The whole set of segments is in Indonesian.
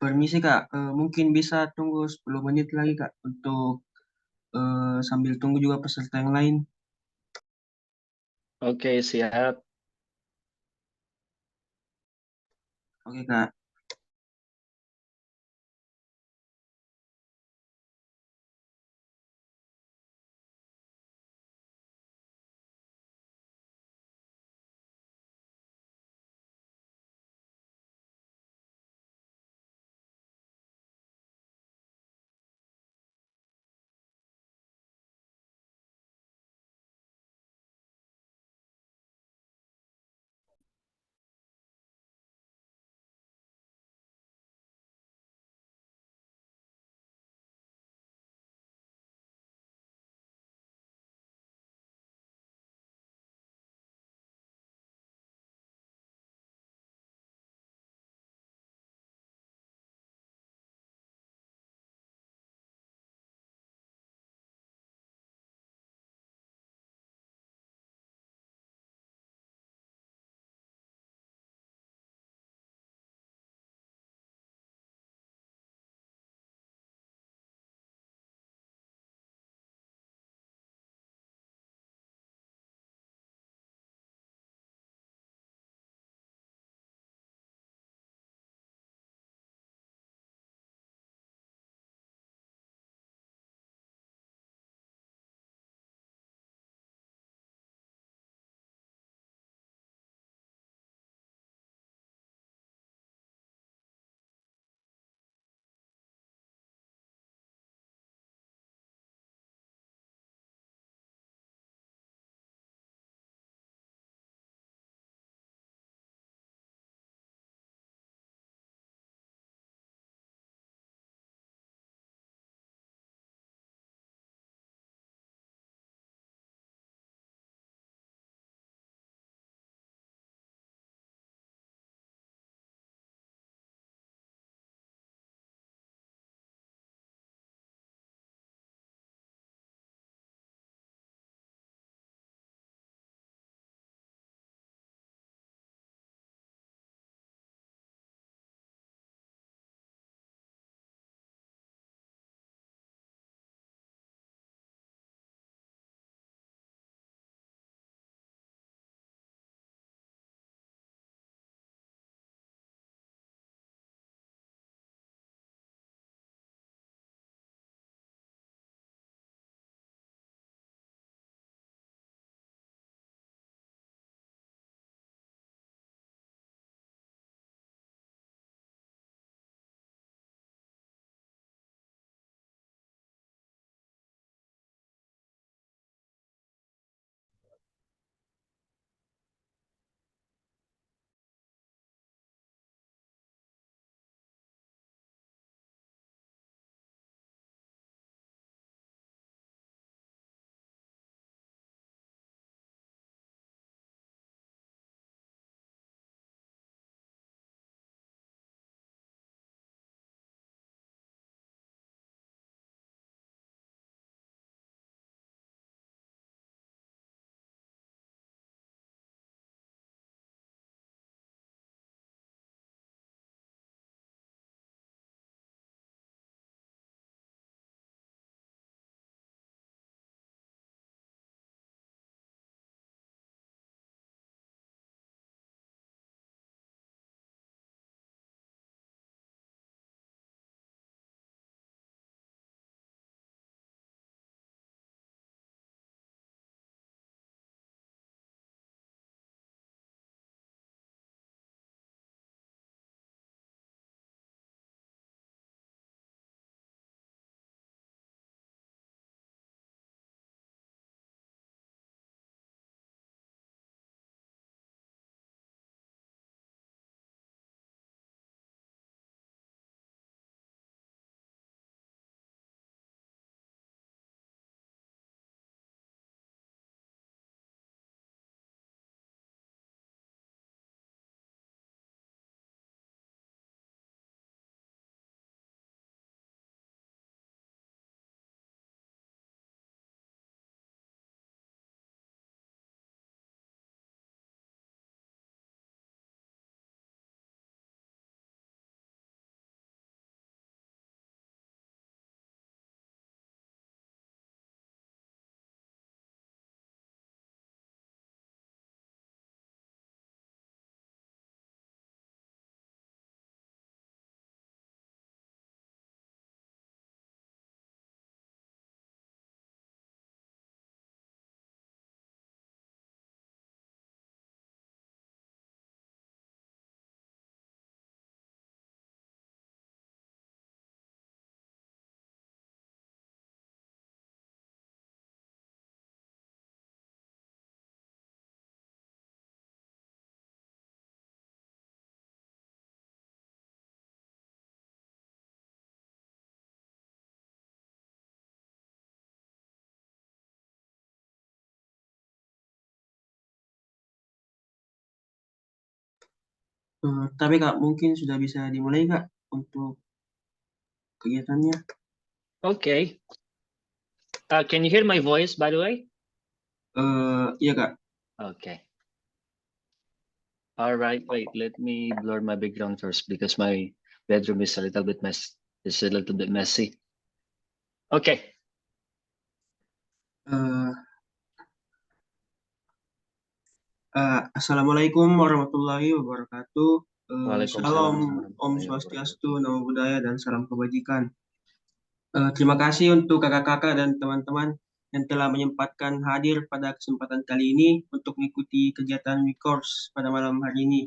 Permisi Kak, mungkin bisa tunggu 10 menit lagi Kak untuk sambil tunggu juga peserta yang lain. Oke, siap. Oke Kak. Tapi Kak, mungkin sudah bisa dimulai Kak untuk kegiatannya. Okay. Can you hear my voice, by the way? Iya Kak. Okay. All right. Wait, let me blur my background first because my bedroom is a little bit messy. Okay. Eh, Assalamualaikum warahmatullahi wabarakatuh. Waalaikumsalam Shalom, Om warahmatullahi Swastiastu, wabarakatuh. Namo Buddhaya, dan salam kebajikan. Terima kasih untuk kakak-kakak dan teman-teman yang telah menyempatkan hadir pada kesempatan kali ini untuk mengikuti kegiatan WeCourse pada malam hari ini.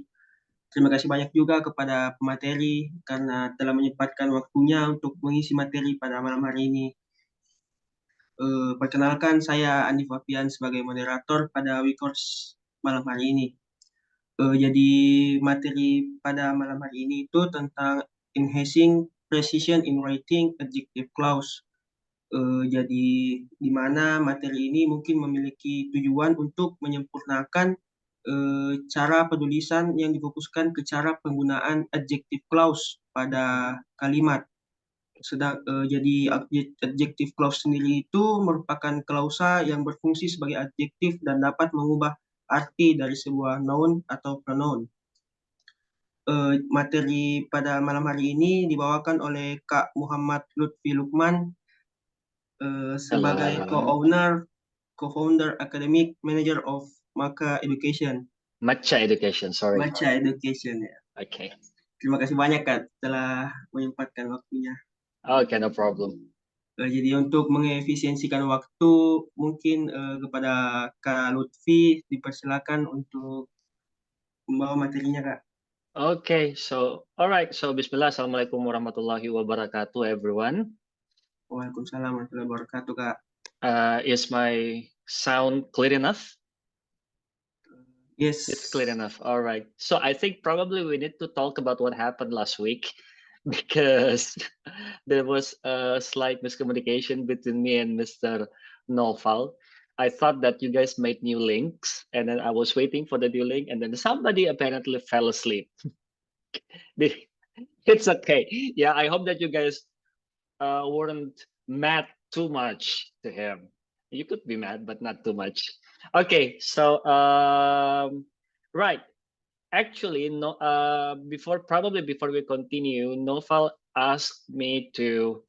Terima kasih banyak juga kepada pemateri karena telah menyempatkan waktunya untuk mengisi materi pada malam hari ini. Perkenalkan, saya Andi Fabian sebagai moderator pada WeCourse malam hari ini. Jadi materi pada malam hari ini itu tentang enhancing precision in writing adjective clause. Jadi di mana materi ini mungkin memiliki tujuan untuk menyempurnakan cara penulisan yang difokuskan ke cara penggunaan adjective clause pada kalimat. Jadi adjective clause sendiri itu merupakan klausa yang berfungsi sebagai adjektif dan dapat mengubah arti dari sebuah noun atau pronoun. Materi pada malam hari ini dibawakan oleh Kak Muhammad Lutfi Lukman sebagai Hello. co-founder academic manager of Maka Education. Matcha Education, sorry. Maca Education ya. Okay. Terima kasih banyak Kak telah menyempatkan waktunya. Okay, no problem. Jadi untuk mengefisiensikan waktu, mungkin kepada Kak Lutfi dipersilakan untuk membawa materinya Kak. Okay, so all right. So Bismillah, Assalamualaikum warahmatullahi wabarakatuh, everyone. Waalaikumsalam warahmatullahi wabarakatuh Kak. Is my sound clear enough? Yes. It's clear enough. All right. So I think probably we need to talk about what happened last week because there was a slight miscommunication between me and Mr. Nofal. I thought that you guys made new links and then I was waiting for the new link and then somebody apparently fell asleep. It's okay. Yeah, I hope that you guys weren't mad too much to him. You could be mad, but not too much. Okay, so right. Actually, no. Before we continue, Nofal asked me to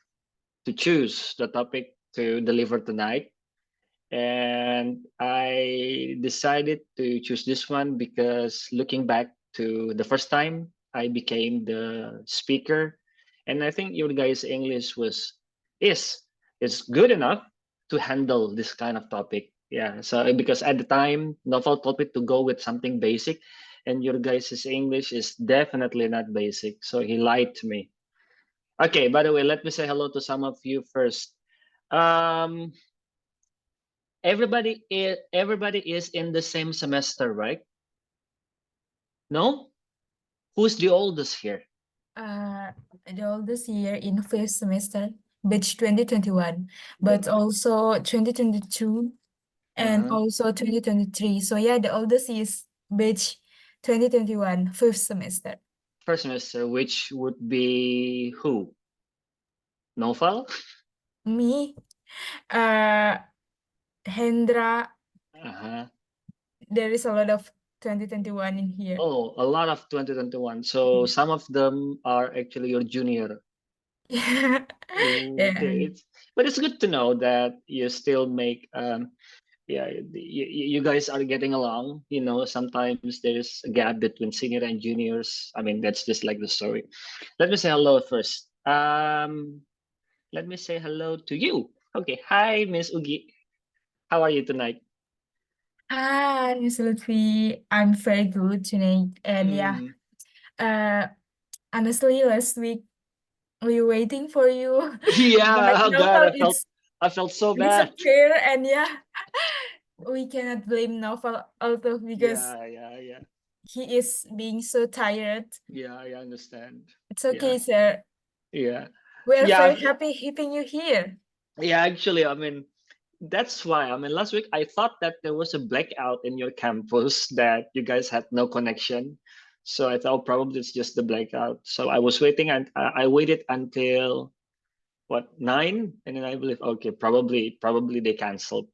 choose the topic to deliver tonight, and I decided to choose this one because looking back to the first time I became the speaker, and I think your guys' English is is good enough to handle this kind of topic. Yeah, so because at the time Novel told me to go with something basic, and your guys' English is definitely not basic, so he lied to me. Okay, by the way, let me say hello to some of you first. Um, everybody is in the same semester, right? No? Who's the oldest here? The oldest year in first semester, batch 2021, but also 2022 and also 2023. So yeah, the oldest is batch 2021, first semester. First semester, which would be who? Novel? Me, Hendra, Uh-huh. there is a lot of 2021 in here. Oh, a lot of 2021. So some of them are actually your junior. Yeah. Okay, but it's good to know that you still make yeah, you guys are getting along. You know, sometimes there's a gap between senior and juniors. I mean, that's just like the story. Let me say hello first. Let me say hello to you. Okay, hi, Miss Ugi. How are you tonight? Hi, Miss Lutfi. I'm very good tonight. And yeah, honestly, last week we waiting for you. Yeah, But oh now God, I felt so bad. disappear, and yeah, we cannot blame Novel also because Yeah. he is being so tired. Yeah, I understand. It's okay, Yeah. sir. Yeah. We're Yeah. very happy having you here. Yeah, actually, I mean, that's why. I mean, last week I thought that there was a blackout in your campus that you guys had no connection. So I thought probably it's just the blackout. So I was waiting, and I waited until what 9, and then I believe okay, probably they canceled.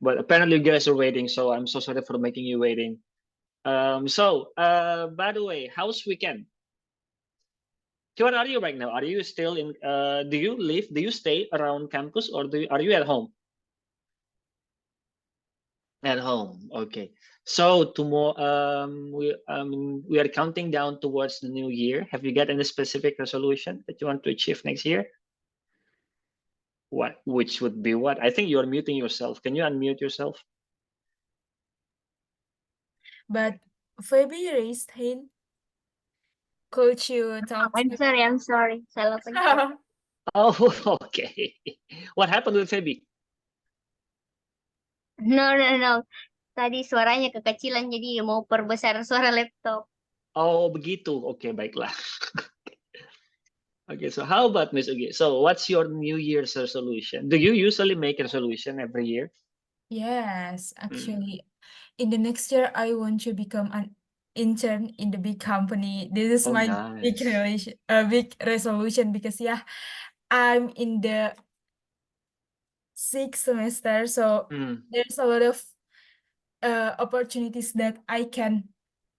But apparently you guys are waiting, so I'm so sorry for making you waiting. By the way, how's weekend? Where are you right now? Are you still in? Do you stay around campus, or are you at home? At home, okay. So tomorrow, we are counting down towards the new year. Have you got any specific resolution that you want to achieve next year? Which would be what? I think you're muting yourself. Can you unmute yourself? But Phoebe raised hand. Could you talk I'm to sorry. Salah pencet. Oh, okay. What happened with Feby? No. Tadi suaranya kekecilan jadi mau perbesar suara laptop. Oh, begitu. Oke, baiklah. Okay, so how about Miss Ugi? So what's your New Year's resolution? Do you usually make a resolution every year? Yes, actually, in the next year, I want to become an intern in the big company. This is Oh, my big nice. big resolution because yeah, I'm in the sixth semester, so Mm, there's a lot of opportunities that I can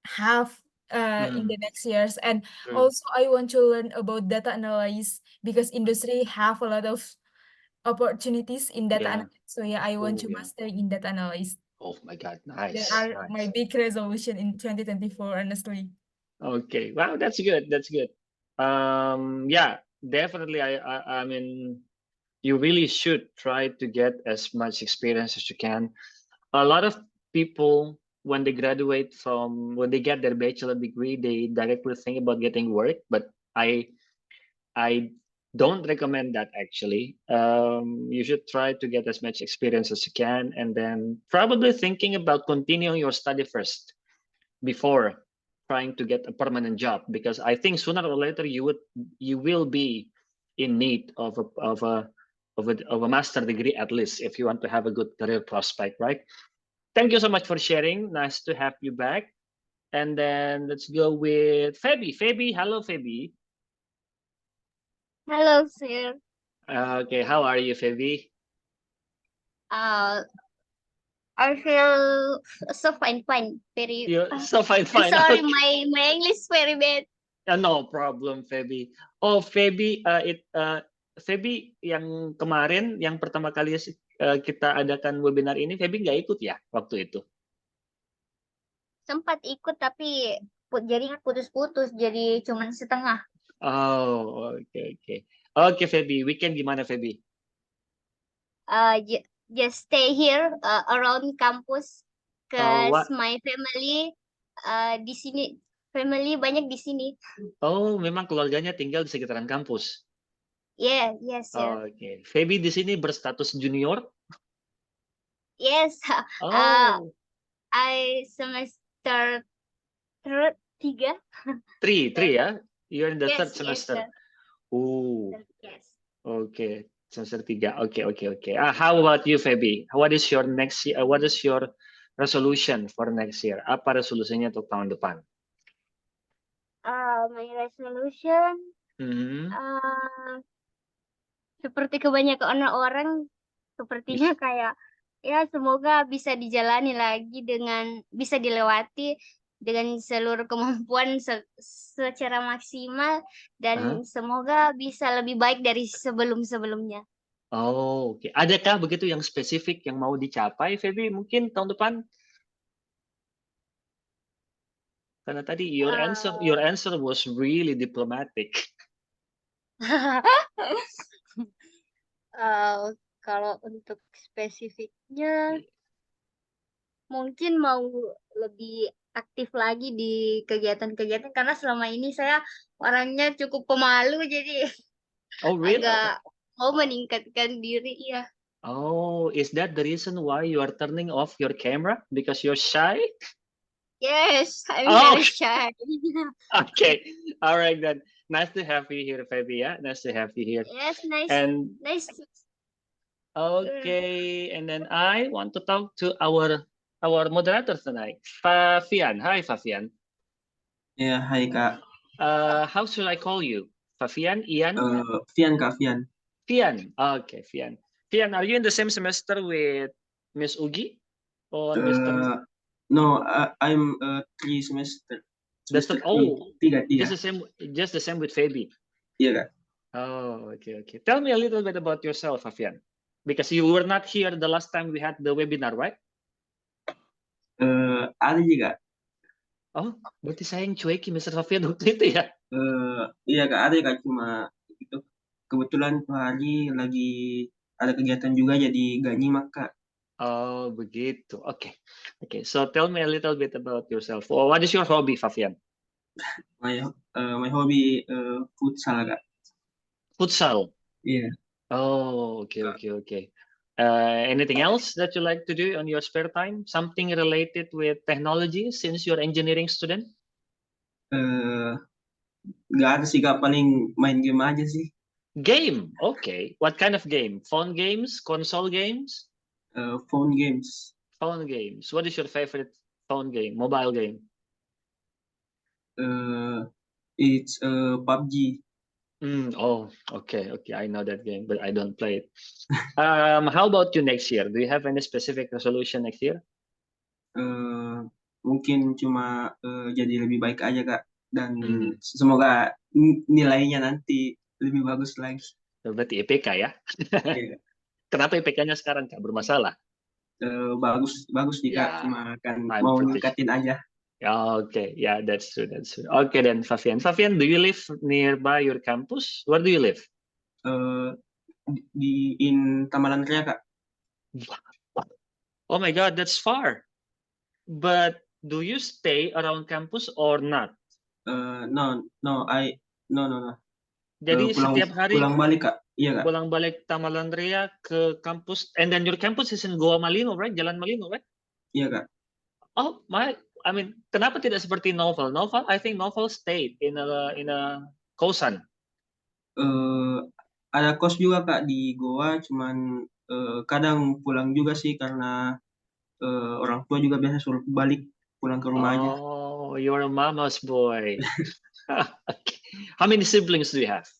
have in the mm, next years, and true. also I want to learn about data analysis because industry have a lot of opportunities in data Yeah. analysis. So yeah, I want Oh, to yeah. master in data analysis. Oh my God, There nice, are my nice. big resolution in 2024, honestly. Okay, wow, that's good. That's good. Yeah, definitely. I mean, you really should try to get as much experience as you can. A lot of people, when they graduate when they get their bachelor degree, they directly think about getting work. But I don't recommend that actually. You should try to get as much experience as you can, and then probably thinking about continuing your study first before trying to get a permanent job, because I think sooner or later you will be in need of a master degree, at least if you want to have a good career prospect, right? Thank you so much for sharing. Nice to have you back. And then let's go with Feby. Feby, hello Feby. Hello, sir. Okay, how are you, Feby? Uh, I feel so fine. Very. You're so fine, I'm fine. sorry, Okay. my English very bad. No problem, Feby. Oh, Feby, Feby yang kemarin, yang pertama kali kita adakan webinar ini, Feby nggak ikut ya waktu itu? Sempat ikut tapi jaringan putus-putus, jadi cuman setengah. Oh, oke. Oke, Feby, weekend gimana, Feby? Just stay here around campus, cause What? my family di sini, family banyak di sini. Oh, memang keluarganya tinggal di sekitaran kampus. Yes. Oke, Feby di sini berstatus junior? Yes. Oh, I semester 3. three ya? You're in the third Yes, semester. sir. Yes. Oke, semester 3. Oke. How about you, Feby? What is your next year? What is your resolution for next year? Apa resolusinya untuk tahun depan? My resolution, Mhm. seperti kebanyakan orang, sepertinya kayak ya semoga bisa dijalani lagi bisa dilewati dengan seluruh kemampuan secara maksimal, dan semoga bisa lebih baik dari sebelum-sebelumnya. Oh, oke. Adakah begitu yang spesifik yang mau dicapai, Feby? Mungkin tahun depan? Karena tadi your answer was really diplomatic. Kalau untuk spesifiknya, mungkin mau lebih aktif lagi di kegiatan-kegiatan, karena selama ini saya orangnya cukup pemalu, jadi Oh, really? agak mau meningkatkan diri ya. Oh, is that the reason why you are turning off your camera? Because you're shy? Yes, I'm Oh, very shy. okay. All right then. Nice to have you here, Feby. Yeah, nice to have you here. Yes, nice. And Nice. okay, and then I want to talk to our moderator tonight, Fafian. Hi, Fafian. Ya, hai Kak. How should I call you? Fafian, Ian? Fian Kak, Fian. Fian. Okay, Fian. Fian, are you in the same semester with Miss Ugi or Mr. No, I'm 3 semester. That's Semester the oh, tiga. just the same with Fabi. Iya Kak. Oh, okay. Tell me a little bit about yourself, Fafian, because you were not here the last time we had the webinar, right? Ada juga. Oh, berarti saya yang cuekin Mr. Fafian waktu itu ya? Iya Kak, ada Kak, cuma itu kebetulan tuh hari lagi ada kegiatan juga jadi gak nyimak Kak. Oh, begitu. Okay. So tell me a little bit about yourself. Oh, what is your hobby, Fafian? My hobby futsal Kak. Futsal. Iya. Oh, okay. Anything else that you like to do on your spare time? Something related with technology since you're engineering student? Nggak ada sih Kak, paling main game aja sih. Game. Okay. What kind of game? Phone games? Console games? Phone games. Phone games. What is your favorite phone game? Mobile game? It's PUBG. Oh, okay. I know that game, but I don't play it. How about you next year? Do you have any specific resolution next year? Mungkin cuma jadi lebih baik aja Kak, dan Hmm. semoga nilainya nanti lebih bagus lagi. Berarti IPK ya? Iya. Kenapa IPK-nya sekarang Kak? Bermasalah? Bagus nih Kak, Ya, cuma kan I'm mau pretty ningkatin aja. Okay, yeah, that's true. Okay, then Fafian. Fafian, do you live nearby your campus? Where do you live? In Tamalan Raya Kak. Oh my God, that's far. But do you stay around campus or not? No. Jadi setiap hari pulang balik Kak. Iya Kak. pulang balik Tamalandria ke kampus, and then your campus is in Goa Malino, right? Jalan Malino, right? Iya Kak. Oh my, I mean, kenapa tidak seperti Novel? I think Novel stayed in a kosan. Ada kos juga Kak di Goa, cuman kadang pulang juga sih karena orang tua juga biasa suruh balik pulang ke rumah aja. Oh, you're a mama's boy. Okay. How many siblings do you have?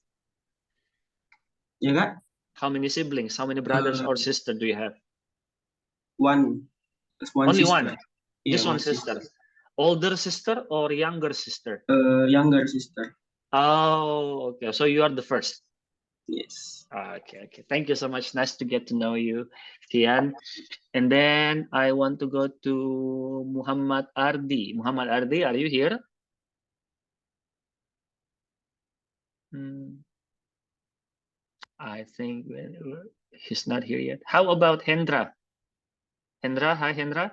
Ya Kak? How many siblings? How many brothers or sisters do you have? One Only sister. one. Yeah, Just one sister. Older sister or younger sister? Younger sister. Oh, okay. So you are the first. Yes. Okay. Thank you so much. Nice to get to know you, Tian. And then I want to go to Muhammad Ardi. Muhammad Ardi, are you here? I think he's not here yet. How about Hendra? Hendra, hi Hendra.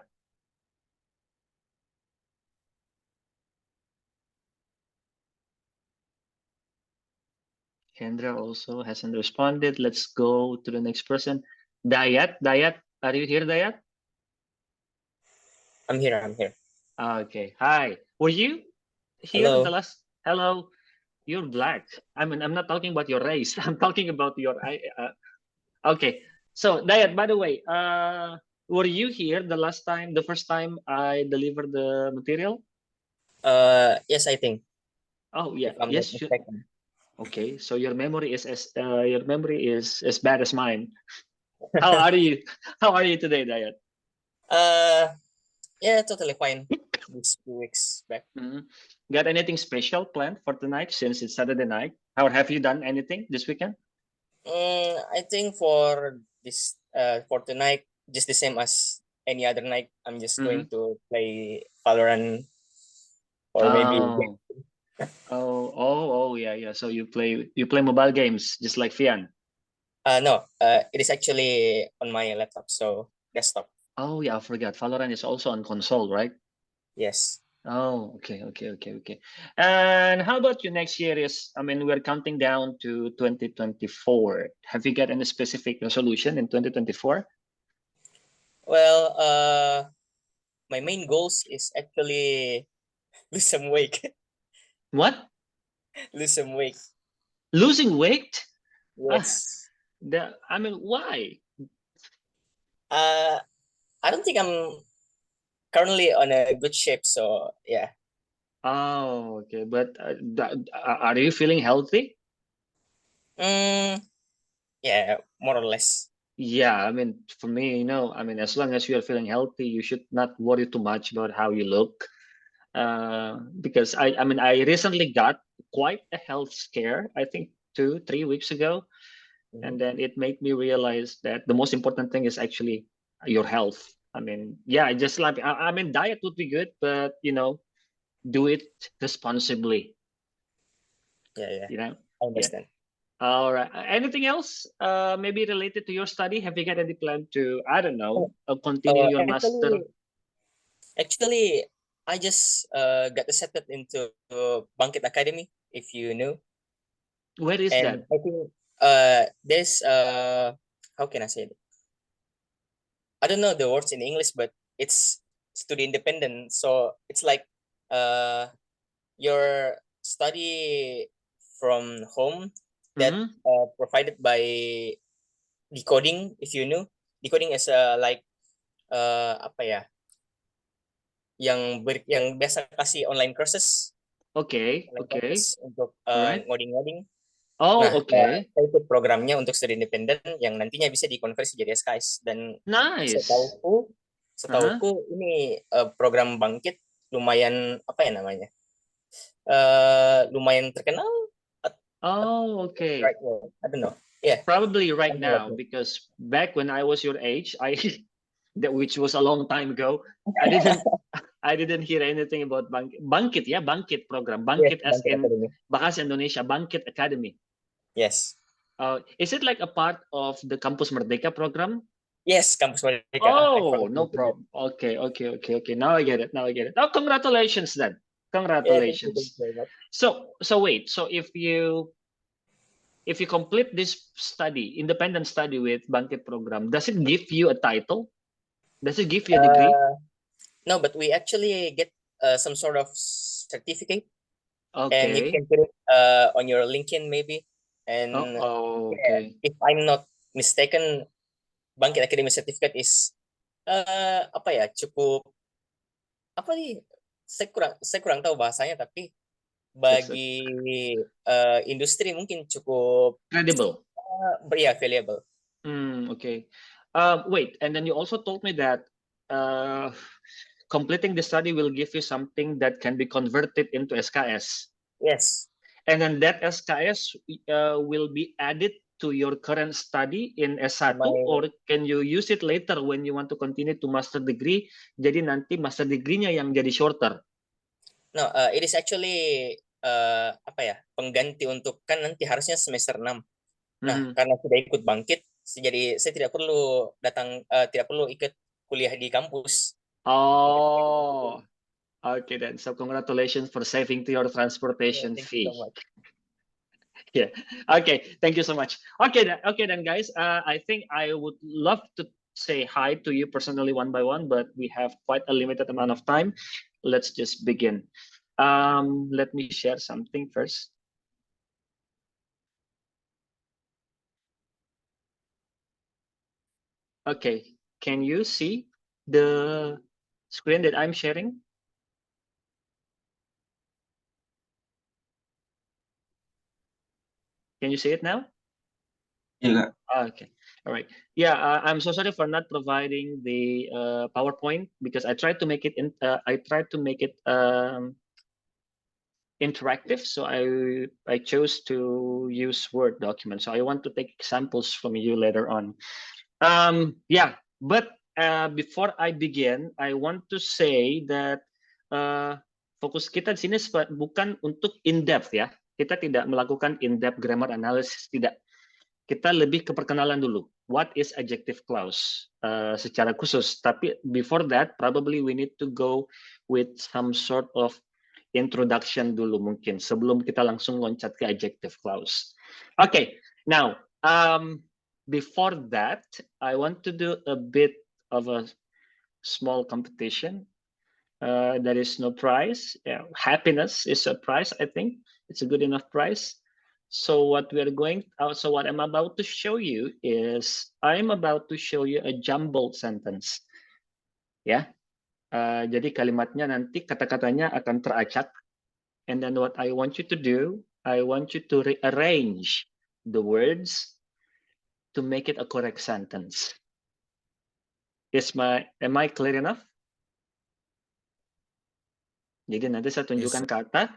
Hendra also hasn't responded. Let's go to the next person. Dayat, are you here, Dayat? I'm here. Okay, hi. Were you here Hello. the last? Hello. You're black. I mean, I'm not talking about your race. I'm talking about your. Okay. So Dayat, by the way, were you here the first time I delivered the material? Yes, I think. Oh yeah. If I'm Yes. not mistaken. Okay. So your memory is as bad as mine. How are you? How are you today, Dayat? Yeah, totally fine. These 2 weeks back. Got anything special planned for tonight since it's Saturday night? Or have you done anything this weekend? I think for this for tonight, just the same as any other night. I'm just going to play Valorant or maybe. Oh yeah. So you play mobile games just like Fian? No, it is actually on my laptop, so desktop. Oh yeah, I forgot. Valorant is also on console, right? Yes. Oh, okay. And how about you next year we're counting down to 2024. Have you got any specific resolution in 2024? Well, my main goals is actually lose some weight. What? Lose some weight. Losing weight? Yes. Why? I don't think I'm currently on a good shape, so yeah. Oh, okay. But are you feeling healthy? Yeah, more or less. Yeah, I mean, for me, I mean, as long as you are feeling healthy, you should not worry too much about how you look. Because I mean, I recently got quite a health scare, I think 2-3 weeks ago. And then it made me realize that the most important thing is actually your health. I mean, yeah, just like, I mean, diet would be good, but, do it responsibly, Yeah, you know? I understand. All right. Anything else, maybe related to your study? Have you got any plan to, I don't know, continue your master? Actually, I just got accepted into Bangkit Academy, if you know. Where is And that? I think there's how can I say it? I don't know the words in English, but it's study independent. So it's like your study from home that Mhm. provided by decoding, if you know. Decoding is like apa ya? Yang biasa kasih online courses, Okay, online okay. courses untuk All right. ngoding-ngoding. Nah, Oh, okay. saya ikut programnya untuk studi independen yang nantinya bisa dikonversi jadi SKS. Dan Nice. setahuku ini program Bangkit lumayan apa ya namanya? Lumayan terkenal. Oh, okay. Right word. I don't know. Yeah, Probably right something like now, that. because back when I was your age, which was a long time ago, I didn't hear anything about Bangkit, yeah, Bangkit program. Yes, Bangkit as Bangkit in Academy. Bahasa Indonesia, Bangkit Academy. Yes. Is it like a part of the Kampus Merdeka program? Yes, Kampus Merdeka. I Oh, forgot to no mention that. problem. Okay. Now I get it. Oh, congratulations then. Yeah, thank you Congratulations. very much. So wait. So if you complete this study, independent study with Bangkit program, does it give you a title? Does it give you a degree? No, but we actually get some sort of certificate, and you Okay. can put it on your LinkedIn maybe. And Oh, yeah, okay. if I'm not mistaken, Bangkit Academy certificate is apa ya, cukup apa nih? Saya kurang tahu bahasanya, tapi bagi industri mungkin cukup Credible. ya valuable. Okay. Wait, and then you also told me that completing the study will give you something that can be converted into SKS. Yes. And then that SKS will be added to your current study in S1, or can you use it later when you want to continue to master degree? Jadi nanti master degree-nya yang jadi shorter. No, it is actually apa ya, pengganti untuk, kan nanti harusnya semester 6. Nah, karena sudah ikut Bangkit, jadi saya tidak perlu tidak perlu ikut kuliah di kampus. Oh, okay then. So congratulations for saving to your transportation Thank fee. you so much. Yeah. Okay. Thank you so much. Okay then, guys. I think I would love to say hi to you personally one by one, but we have quite a limited amount of time. Let's just begin. Let me share something first. Okay. Can you see the screen that I'm sharing? Can you see it now? Yeah. Okay. All right. Yeah, I'm so sorry for not providing the PowerPoint, because I tried to make it interactive. So I chose to use Word document. So I want to take examples from you later on. Yeah, but before I begin, I want to say that fokus kita di sini bukan untuk in-depth ya. Kita tidak melakukan in-depth grammar analysis, tidak. Kita lebih ke perkenalan dulu. What is adjective clause secara khusus. Tapi before that, probably we need to go with some sort of introduction dulu mungkin, sebelum kita langsung loncat ke adjective clause. Okay, now before that, I want to do a bit of a small competition. There is no prize. Yeah, happiness is a prize, I think. It's a good enough prize. So what I'm about to show you is, I'm about to show you a jumbled sentence. Ya, jadi kalimatnya nanti kata-katanya akan teracak And then what I want you to do, I want you to rearrange the words to make it a correct sentence. Am I clear enough? Jadi nanti saya tunjukkan kata,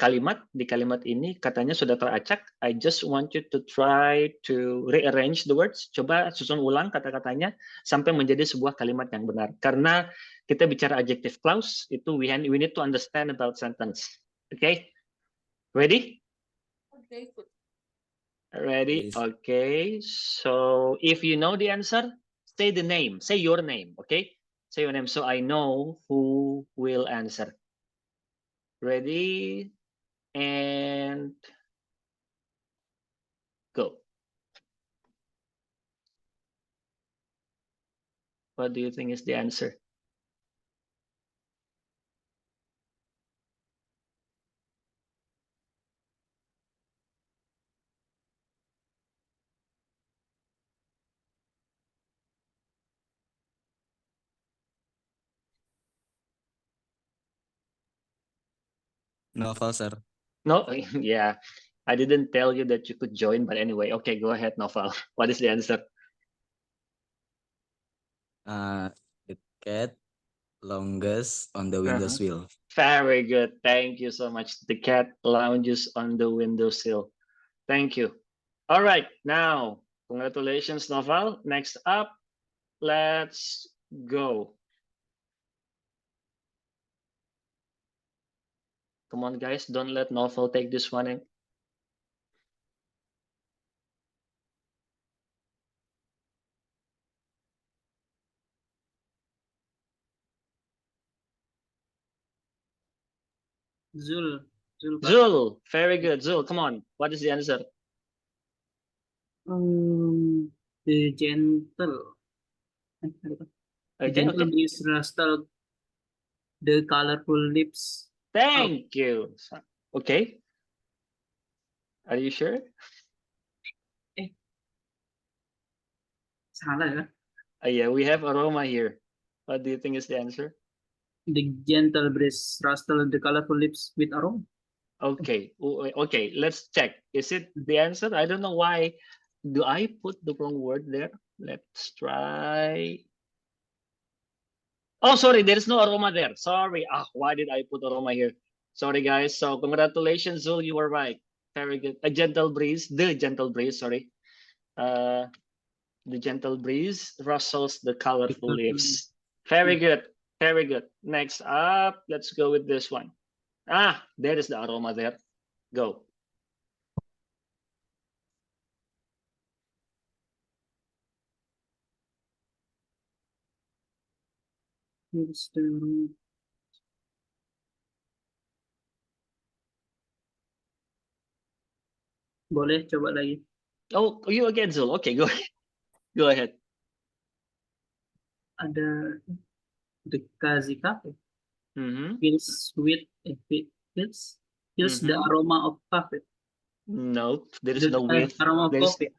kalimat, di kalimat ini katanya sudah teracak. I just want you to try to rearrange the words. Coba susun ulang kata-katanya sampai menjadi sebuah kalimat yang benar. Karena kita bicara adjective clause, itu we need to understand about sentence. Okay? Ready? Okay. Ready? Yes. Okay. So if you know the answer, say the name. Say your name. Okay? Say your name so I know who will answer. Ready? And go. What do you think is the answer? Novel, sir. No, yeah. I didn't tell you that you could join, but anyway, okay, go ahead, Novel. What is the answer? The cat longest on the windowsill. Very good. Thank you so much. The cat lounges on the windowsill. Thank you. All right, now, congratulations, Novel. Next up, let's go. Come on, guys, don't let Novel take this one in. Zul. Pak. Zul, very good. Zul, come on. What is the answer? The gentle. The Okay, gentle okay. breeze rustled the colorful lips. Thank you. Okay. Are you sure? Salah ya. Yeah, we have aroma here. What do you think is the answer? The gentle breeze rustled the colorful lips with aroma. Okay, okay, let's check. Is it the answer? I don't know why. Do I put the wrong word there? Let's try. Oh, sorry, there's no aroma there. Sorry. Why did I put aroma here? Sorry, guys. So congratulations, Zul. You were right. Very good. A gentle breeze, the gentle breeze, sorry. The gentle breeze rustles the colorful leaves. Very good. Very good. Next up, let's go with this one. There is the aroma there. Go. Boleh coba lagi. Oh, you again, Zul. Okay, go ahead. Go ahead. Ada the Kazi Cafe. Feels the aroma of coffee. Nope, there is no with. Aroma of coffee.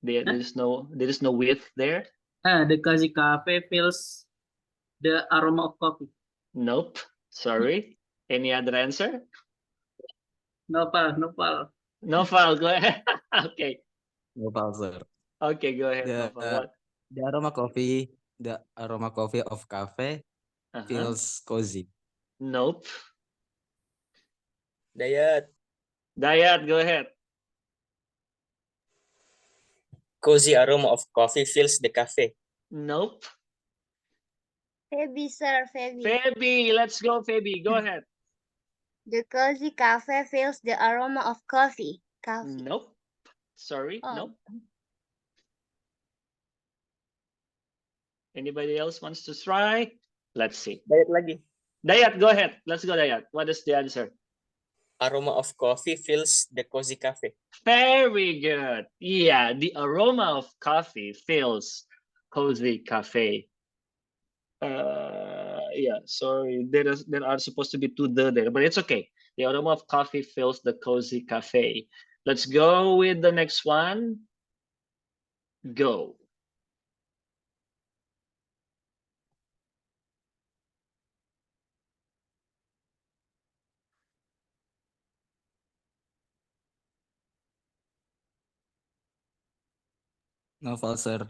There is no with there. The Kazi Cafe feels the aroma of coffee. Nope. Sorry. Any other answer? Novel. Novel, go ahead. Okay. Novel, sir. Okay, go ahead, Novel. What? The aroma coffee of cafe feels cozy. Nope. Dayat. Go ahead. Cozy aroma of coffee fills the cafe. Nope. Feby, sir, Feby. Feby, let's go, Feby. Go ahead. The cozy cafe feels the aroma of coffee. Nope. Sorry, nope. Anybody else wants to try? Let's see. Dayat lagi. Dayat, go ahead. Let's go, Dayat. What is the answer? Aroma of coffee fills the cozy cafe. Very good. Yeah, the aroma of coffee fills cozy cafe. Yeah, sorry. There are supposed to be two there, but it's okay. The aroma of coffee fills the cozy cafe. Let's go with the next one. Go. Novel, sir.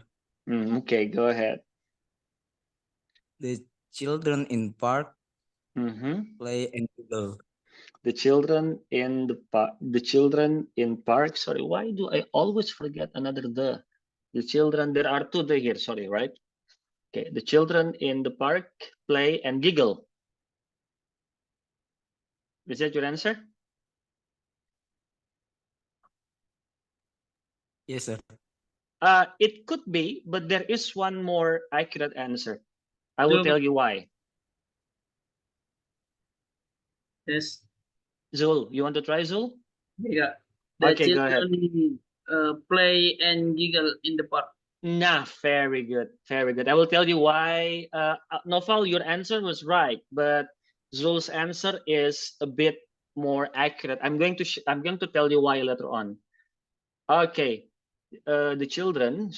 Okay, go ahead. The children in park Mhm. play and giggle. The children in the children in park. Sorry, why do I always forget another the? The children, there are two the here. Sorry, right? Okay, the children in the park play and giggle. Is that your answer? Yes, sir. It could be, but there is one more accurate answer. I will Zul. tell you why. Yes. Zul, you want to try, Zul? Yeah. The Okay, go ahead. children play and giggle in the park. Nah, very good, very good. I will tell you why. Noval, your answer was right, but Zul's answer is a bit more accurate. I'm going to tell you why later on. Okay, the children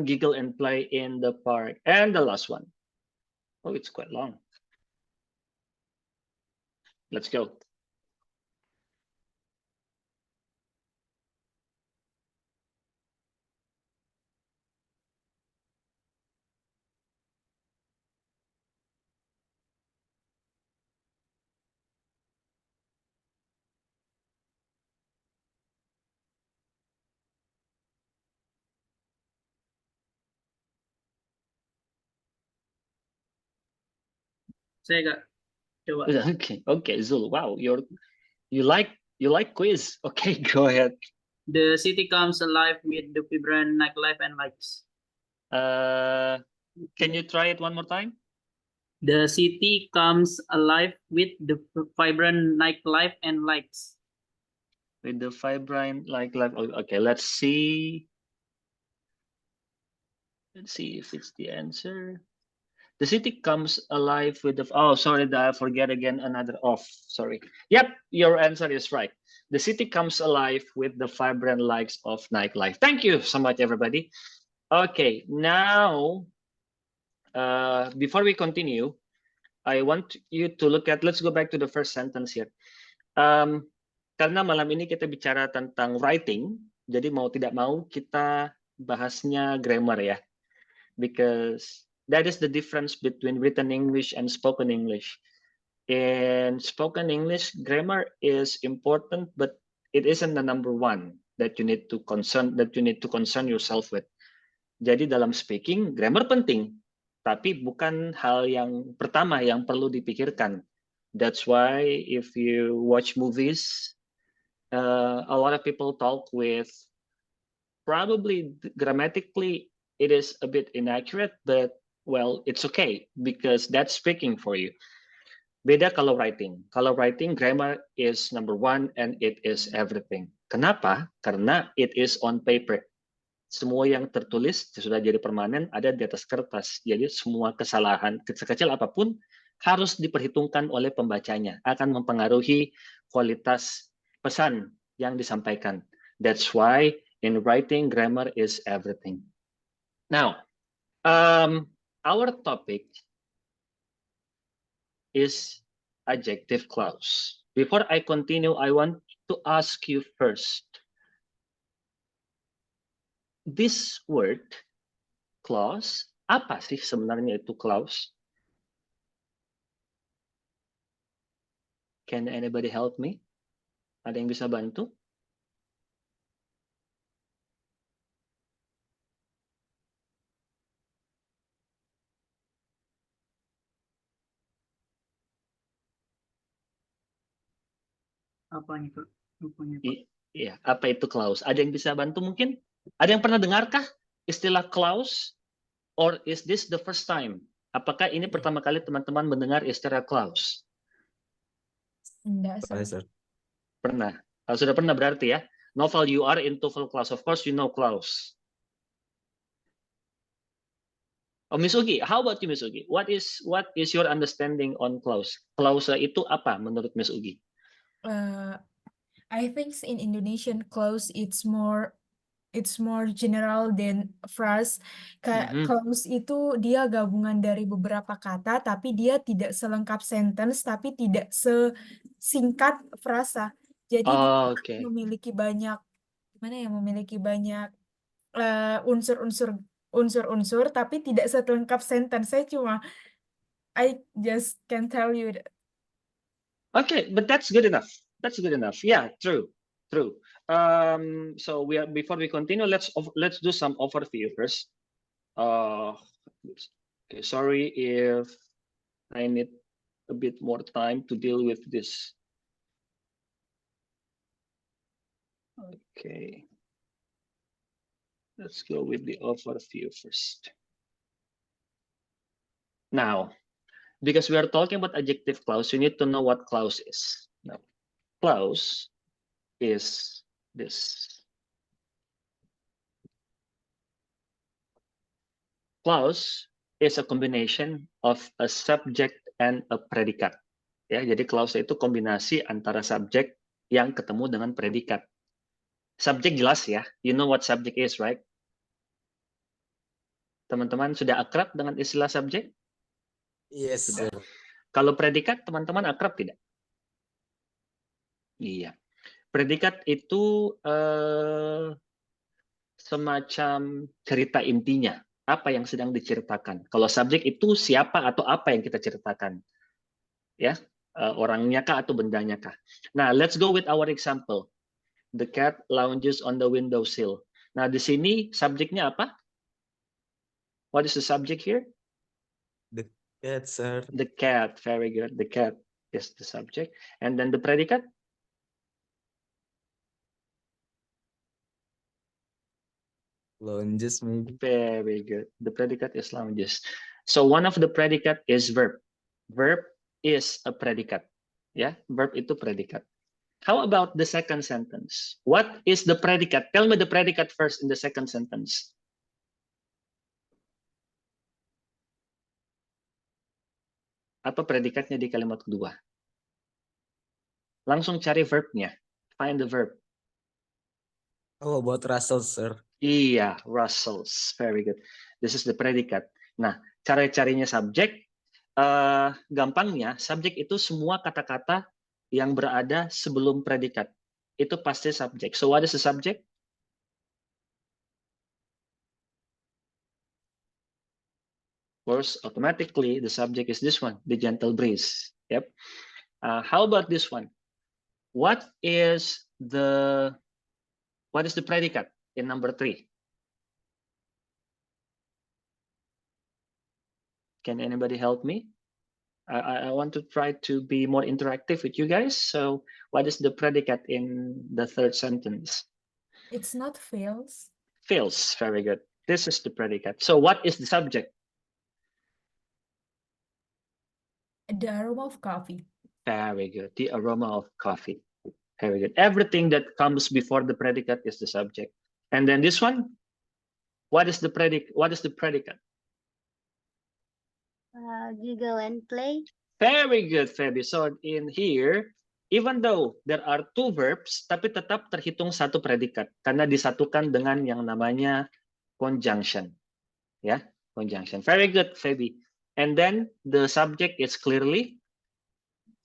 giggle and play in the park. And the last one. Oh, it's quite long. Let's go. Saya Kak, coba. Okay, Zul. Wow, you like quiz. Okay, go ahead. The city comes alive with the vibrant nightlife and lights. Can you try it one more time? The city comes alive with the vibrant nightlife and lights. With the vibrant life. Okay, let's see. Let's see if it's the answer. The city comes alive with the. Oh, sorry, I forget again another off. Sorry. Yep, your answer is right. The city comes alive with the vibrant lights of nightlife. Thank you so much, everybody. Okay, now before we continue, I want you to look at. Let's go back to the first sentence here. Karena malam ini kita bicara tentang writing, jadi mau tidak mau kita bahasnya grammar ya, because that is the difference between written English and spoken English. In spoken English, grammar is important, but it isn't the number one that you need to concern yourself with. Jadi dalam speaking, grammar penting, tapi bukan hal yang pertama yang perlu dipikirkan. That's why if you watch movies, a lot of people talk with probably grammatically it is a bit inaccurate, but well, it's okay because that's speaking for you. Beda kalau writing. Kalau writing, grammar is number one and it is everything. Kenapa? Karena it is on paper. Semua yang tertulis sudah jadi permanen ada di atas kertas. Jadi semua kesalahan kecil-kecil apapun harus diperhitungkan oleh pembacanya. Akan mempengaruhi kualitas pesan yang disampaikan. That's why in writing, grammar is everything. Now, our topic is adjective clause. Before I continue, I want to ask you first. This word, clause, apa sih sebenarnya itu clause? Can anybody help me? Ada yang bisa bantu? Apanya Kak? Iya, apa itu clause? Ada yang bisa bantu mungkin? Ada yang pernah dengarkah istilah clause? Or is this the first time? Apakah ini pertama kali teman-teman mendengar istilah clause? Enggak, Sir. Pernah. Sudah pernah berarti ya. Novel, you are in TOEFL class. Of course you know clause. Oh, Miss Ugi, how about you, Miss Ugi? What is your understanding on clause? Clause itu apa menurut Miss Ugi? I think in Indonesian clause it's more general than phrase. Clause itu dia gabungan dari beberapa kata, tapi dia tidak selengkap sentence, tapi tidak sesingkat frasa. Jadi dia memiliki banyak gimana ya, memiliki banyak unsur-unsur tapi tidak selengkap sentence. I just can tell you that. Okay, but that's good enough. That's good enough. Yeah, true, true. So before we continue, let's do some overview first. Okay, sorry if I need a bit more time to deal with this. Okay, let's go with the overview first. Now, because we are talking about adjective clause, you need to know what clause is. Now, clause is this. Clause is a combination of a subject and a predicate. Ya, jadi clause itu kombinasi antara subjek yang ketemu dengan predikat. Subjek jelas ya, you know what subject is, right? Teman-teman sudah akrab dengan istilah subjek? Yes, Sudah. sir. Kalau predikat, teman-teman akrab tidak? Iya. Predikat itu semacam cerita intinya, apa yang sedang diceritakan. Kalau subjek itu siapa atau apa yang kita ceritakan. Ya, orangnya kah atau bendanya kah. Nah, let's go with our example. The cat lounges on the windowsill. Nah, di sini subjeknya apa? What is the subject here? The cat, sir. The cat. Very good. The cat is the subject. And then the predicate? Lounges, maybe. Very good. The predicate is lounges. So one of the predicate is verb. Verb is a predicate. Ya, verb itu predikat. How about the second sentence? What is the predicate? Tell me the predicate first in the second sentence. Apa predikatnya di kalimat kedua? Langsung cari verbnya. Find the verb. Oh, about Russell, sir. Iya, Russells. Very good. This is the predicate. Nah, cara-carinya subjek, gampangnya subjek itu semua kata-kata yang berada sebelum predikat. Itu pasti subjek. So what is the subject? Of course, automatically the subject is this one, the gentle breeze. Yep. How about this one? What is the predicate in number 3? Can anybody help me? I want to try to be more interactive with you guys. So what is the predicate in the third sentence? It's not fails. Feels. Very good. This is the predicate. So what is the subject? The aroma of coffee. Very good. The aroma of coffee. Very good. Everything that comes before the predicate is the subject. And then this one, what is the predicate? Giggle and play. Very good, Feby. So in here, even though there are 2 verbs, tapi tetap terhitung satu predikat karena disatukan dengan yang namanya conjunction. Ya, conjunction. Very good, Feby. And then the subject is clearly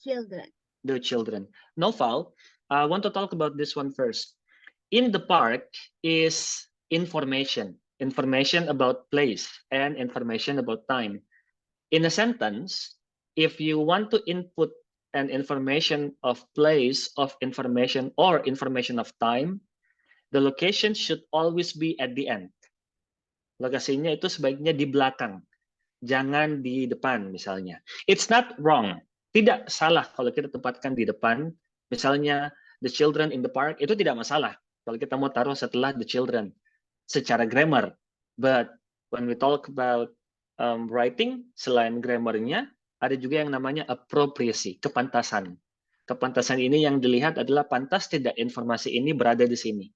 Children. the children. Noval, I want to talk about this one first. In the park is information about place and information about time. In a sentence, if you want to input an information of place, of information, or information of time, the location should always be at the end. Lokasinya itu sebaiknya di belakang, jangan di depan misalnya. It's not wrong. Tidak salah kalau kita tempatkan di depan. Misalnya the children in the park, itu tidak masalah kalau kita mau taruh setelah the children secara grammar. But when we talk about writing, selain grammarnya, ada juga yang namanya appropriacy, kepantasan. Kepantasan ini yang dilihat adalah pantas tidak informasi ini berada di sini.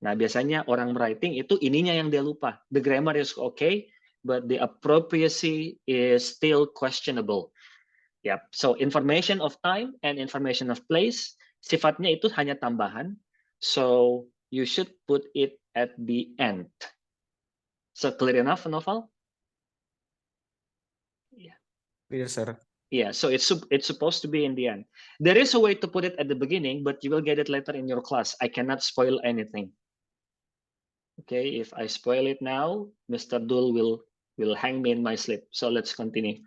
Nah, biasanya orang writing itu ininya yang dia lupa. The grammar is okay, but the appropriacy is still questionable. Yep. So information of time and information of place, sifatnya itu hanya tambahan. So you should put it at the end. So clear enough, Noval? Clear, sir. Yeah, so it's supposed to be in the end. There is a way to put it at the beginning, but you will get it later in your class. I cannot spoil anything. Okay, if I spoil it now, Mr. Dul will hang me in my sleep. So let's continue.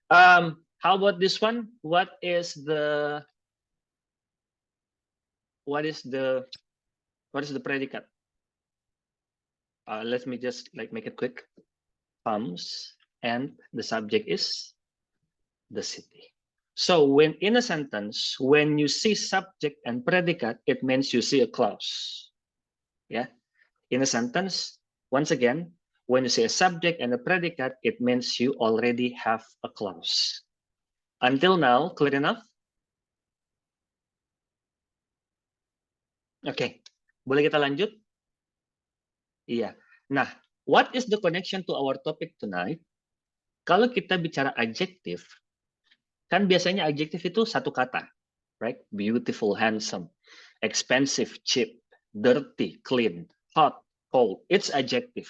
How about this one? What is the predicate? Let me just make it quick. Comes, and the subject is the city. So when in a sentence, when you see subject and predicate, it means you see a clause. Yeah. In a sentence, once again, when you see a subject and a predicate, it means you already have a clause. Until now, clear enough? Okay. Boleh kita lanjut? Iya. Nah, what is the connection to our topic tonight? Kalau kita bicara adjective, kan biasanya adjective itu satu kata, right? Beautiful, handsome, expensive, cheap, dirty, clean, hot, cold. It's adjective.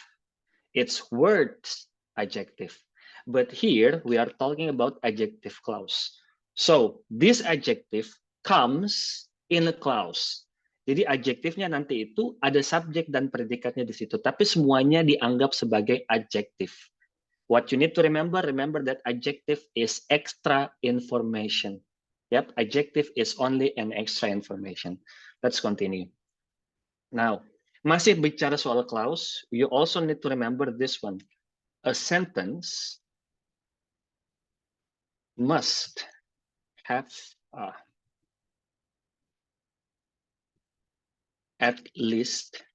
It's words adjective. But here we are talking about adjective clause. So this adjective comes in a clause. Jadi adjektifnya nanti itu ada subjek dan predikatnya di situ, tapi semuanya dianggap sebagai adjective. What you need to remember that adjective is extra information. Yep, adjective is only an extra information. Let's continue. Now, masih bicara soal clause, you also need to remember this one. A sentence must have at least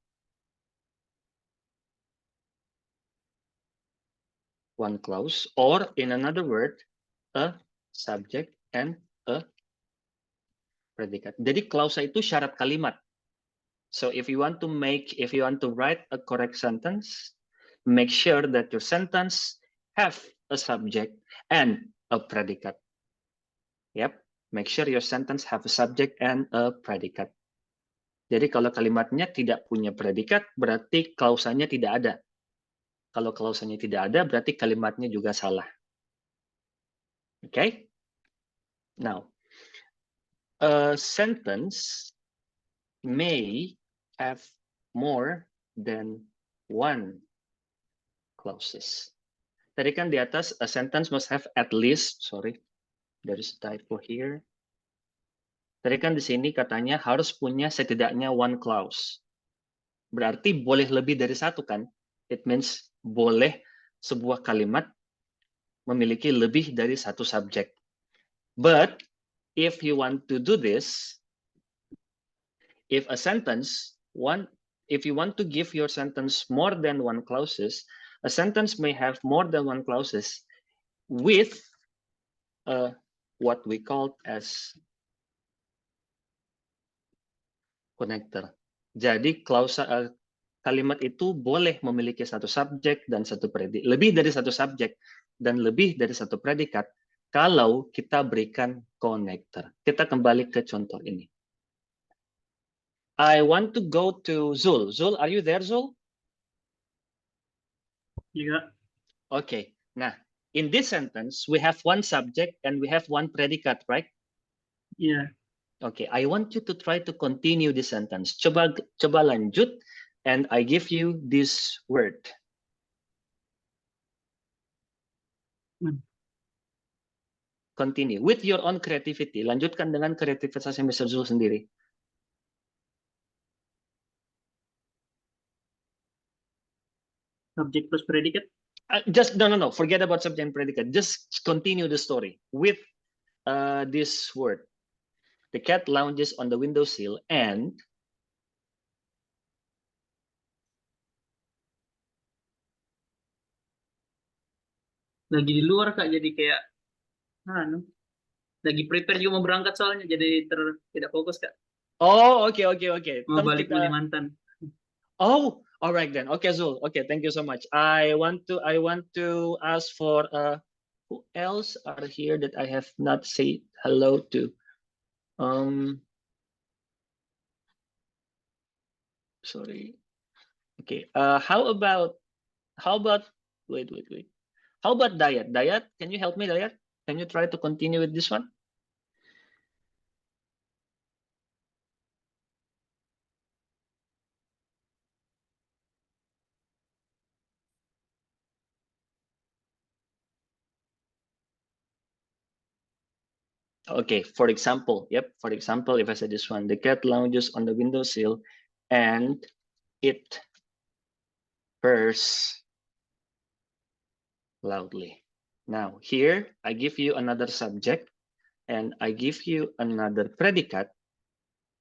one clause, or in another word, a subject and a predicate. Jadi klausa itu syarat kalimat. So if you want to write a correct sentence, make sure that your sentence have a subject and a predicate. Yep, make sure your sentence have a subject and a predicate. Jadi kalau kalimatnya tidak punya predikat, berarti klausanya tidak ada. Kalau klausanya tidak ada, berarti kalimatnya juga salah. Okay? Now, a sentence may have more than one clauses. Tadi kan di atas, a sentence must have at least, sorry, there is a typo here. Tadi kan di sini katanya harus punya setidaknya one clause. Berarti boleh lebih dari satu kan? It means boleh sebuah kalimat memiliki lebih dari satu subjek. But if you want to do this, if you want to give your sentence more than one clauses, a sentence may have more than one clauses with what we call as connector. Jadi kalimat itu boleh memiliki satu subjek dan satu predikat, lebih dari satu subjek dan lebih dari satu predikat kalau kita berikan connector. Kita kembali ke contoh ini. I want to go to Zul. Zul, are you there, Zul? Yeah. Okay. Nah, in this sentence, we have one subject and we have one predicate, right? Yeah. Okay, I want you to try to continue this sentence. Coba lanjut, and I give you this word. Continue with your own creativity. Lanjutkan dengan kreativitas Mr. Zul sendiri. Subject plus predicate. Just no. Forget about subject and predicate. Just continue the story with this word. The cat lounges on the windowsill and Lagi di luar Kak, jadi kayak lagi prepare juga mau berangkat soalnya, jadi tidak fokus Kak. Oh, okay. Mau balik Kalimantan. Oh, all right then. Okay, Zul. Okay, thank you so much. I want to ask for who else are here that I have not said hello to. Sorry. Okay. How about wait. How about Dayat? Dayat, can you help me, Dayat? Can you try to continue with this one? Okay, for example, if I say this one, the cat lounges on the windowsill and it purrs loudly. Now, here I give you another subject and I give you another predicate.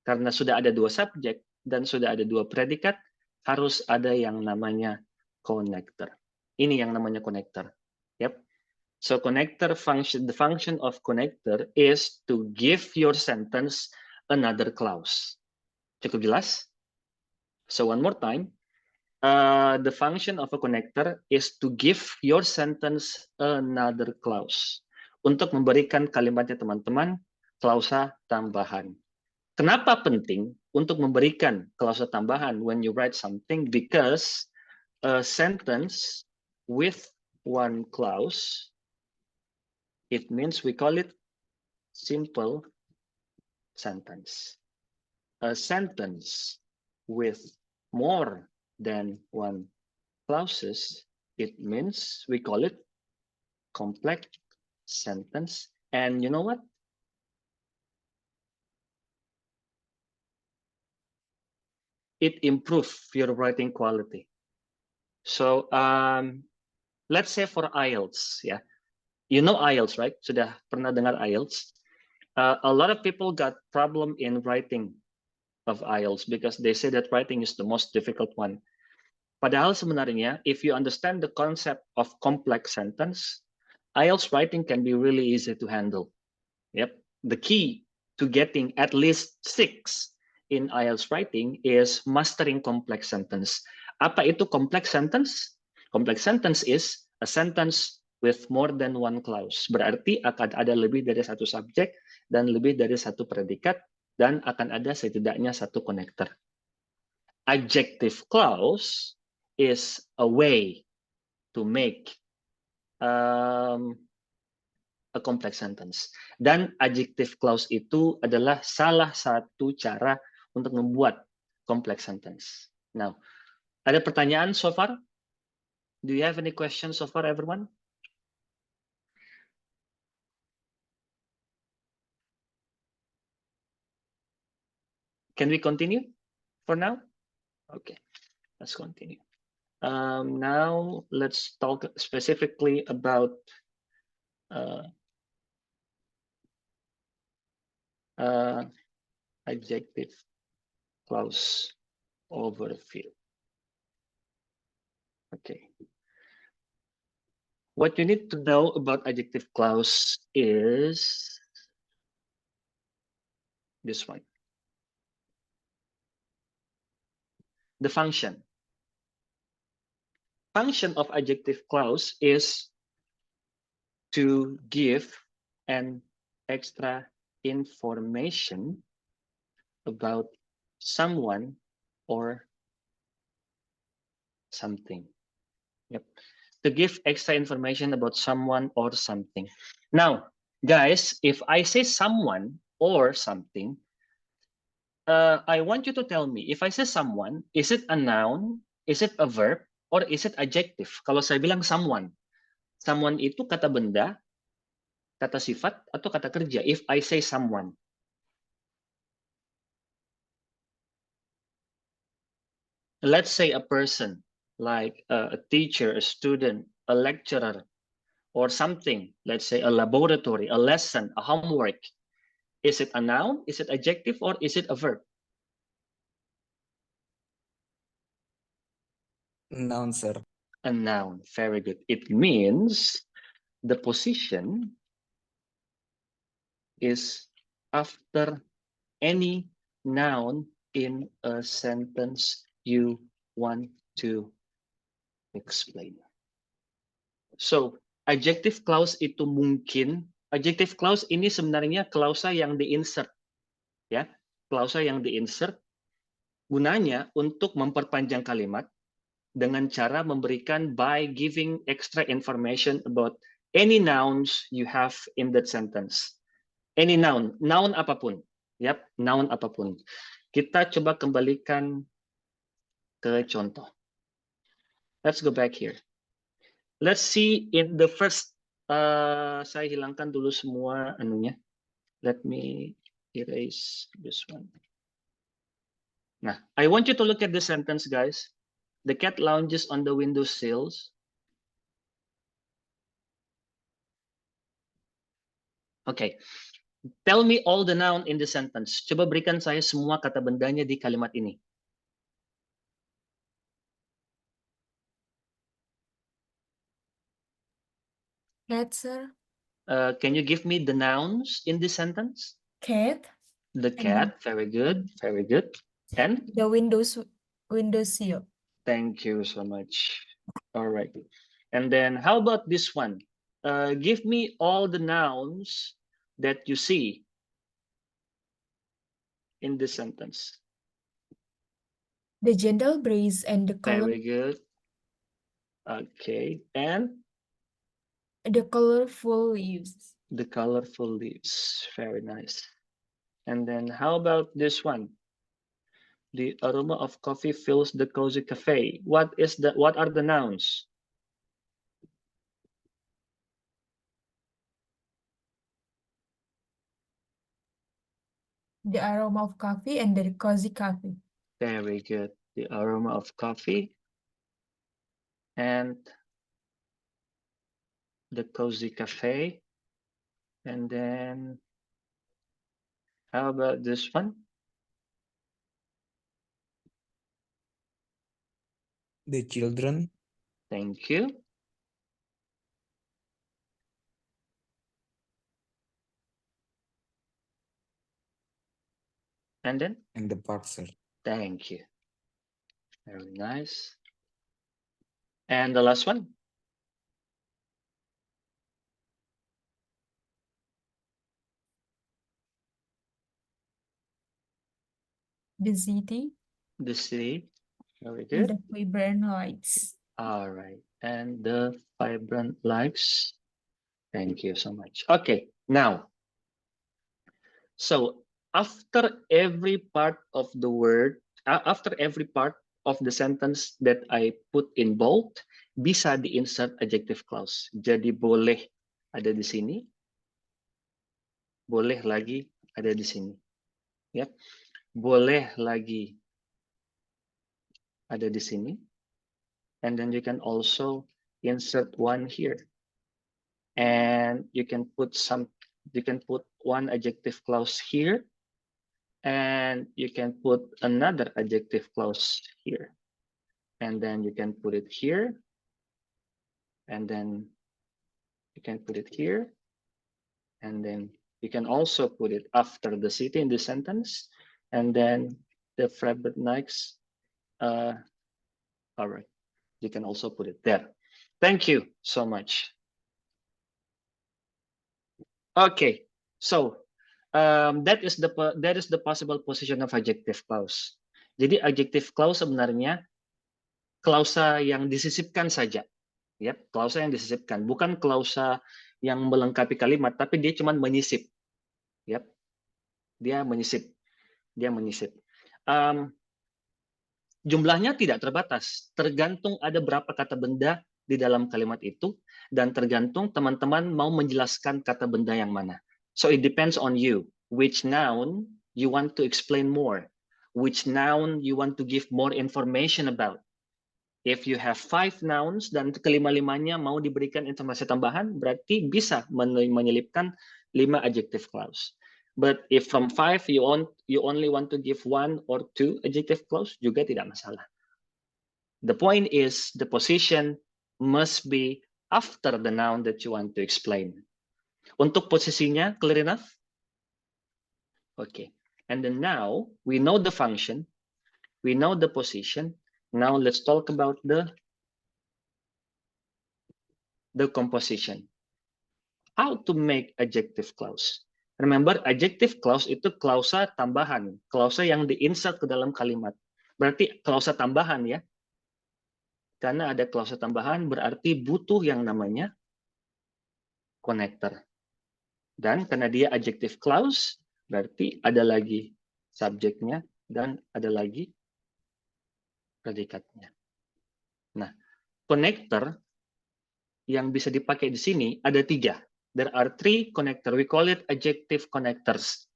Karena sudah ada dua subjek dan sudah ada dua predikat, harus ada yang namanya connector. Ini yang namanya connector. Yep. So connector function, the function of connector is to give your sentence another clause. Cukup jelas? So one more time, the function of a connector is to give your sentence another clause. Untuk memberikan kalimatnya teman-teman, klausa tambahan. Kenapa penting untuk memberikan klausa tambahan when you write something? Because a sentence with one clause, it means we call it simple sentence. A sentence with more than one clauses, it means we call it complex sentence. And you know what? It improves your writing quality. So let's say for IELTS, yeah. You know IELTS, right? Sudah pernah dengar IELTS? A lot of people got problem in writing of IELTS because they say that writing is the most difficult one. Padahal sebenarnya, if you understand the concept of complex sentence, IELTS writing can be really easy to handle. Yep. The key to getting at least 6 in IELTS writing is mastering complex sentence. Apa itu complex sentence? Complex sentence is a sentence with more than one clause. Berarti akan ada lebih dari satu subjek dan lebih dari satu predikat dan akan ada setidaknya satu connector. Adjective clause is a way to make a complex sentence. Dan adjective clause itu adalah salah satu cara untuk membuat complex sentence. Now, ada pertanyaan so far? Do you have any questions so far, everyone? Can we continue for now? Okay, let's continue. Now let's talk specifically about adjective clause overview. Okay. What you need to know about adjective clause is this one. The function. Function of adjective clause is to give an extra information about someone or something. Yep. To give extra information about someone or something. Now, guys, if I say someone or something, I want you to tell me, if I say someone, is it a noun, is it a verb, or is it adjective? Kalau saya bilang someone itu kata benda, kata sifat, atau kata kerja, if I say someone. Let's say a person, like a teacher, a student, a lecturer, or something, let's say a laboratory, a lesson, a homework. Is it a noun, is it adjective, or is it a verb? Noun, sir. A noun, very good. It means the position is after any noun in a sentence you want to explain. So, adjective clause itu mungkin, adjective clause ini sebenarnya klausa yang di-insert. Ya, klausa yang di-insert gunanya untuk memperpanjang kalimat dengan cara memberikan by giving extra information about any nouns you have in that sentence. Any noun, noun apapun. Yap, noun apapun. Kita coba kembalikan ke contoh. Let's go back here. Let's see in the first, saya hilangkan dulu semua anunya. Let me erase this one. Nah, I want you to look at the sentence, guys. The cat lounges on the window sills. Okay. Tell me all the noun in the sentence. Coba berikan saya semua kata bendanya di kalimat ini. Cat, sir. Can you give me the nouns in this sentence? Cat. The cat, very good, very good. And The windowsill. thank you so much. All right. And then how about this one? Give me all the nouns that you see in this sentence. The gentle breeze and the Very good. Okay. And the colorful leaves. the colorful leaves. Very nice. And then how about this one? The aroma of coffee fills the cozy cafe. What are the nouns? The aroma of coffee and the cozy cafe. Very good. The aroma of coffee and the cozy cafe. And then how about this one? The children. Thank you. And then? And the park, sir. Thank you. Very nice. And the last one? The city. The city. Very And good. the vibrant lights. All right. And the vibrant lights. Thank you so much. Okay. Now, so after every part of the word, after every part of the sentence that I put in bold, bisa di-insert adjective clause. Jadi boleh ada di sini, boleh lagi ada di sini. Ya, boleh lagi ada di sini. And then you can also insert one here. And you can put one adjective clause here. And you can put another adjective clause here. And then you can put it here. And then you can put it here. And then you can also put it after the city in the sentence. And then the vibrant nights. All right. You can also put it there. Thank you so much. Okay, so that is the possible position of adjective clause. Jadi adjective clause sebenarnya klausa yang disisipkan saja, ya, klausa yang disisipkan, bukan klausa yang melengkapi kalimat, tapi dia cuma menyisip, ya, dia menyisip. Jumlahnya tidak terbatas, tergantung ada berapa kata benda di dalam kalimat itu, dan tergantung teman-teman mau menjelaskan kata benda yang mana. So it depends on you, which noun you want to explain more, which noun you want to give more information about. If you have 5 nouns dan kelima-limanya mau diberikan informasi tambahan, berarti bisa menyelipkan 5 adjective clause. But if from 5 you only want to give 1 or 2 adjective clause, juga tidak masalah. The point is the position must be after the noun that you want to explain. Untuk posisinya, clear enough? Okay. And then now we know the function, we know the position. Now let's talk about the composition. How to make adjective clause. Remember, adjective clause itu klausa tambahan, klausa yang di-insert ke dalam kalimat. Berarti klausa tambahan ya. Karena ada klausa tambahan berarti butuh yang namanya connector. Dan karena dia adjective clause, berarti ada lagi subjeknya dan ada lagi predikatnya. Nah, connector yang bisa dipakai di sini ada 3. There are 3 connector. We call it adjective connectors.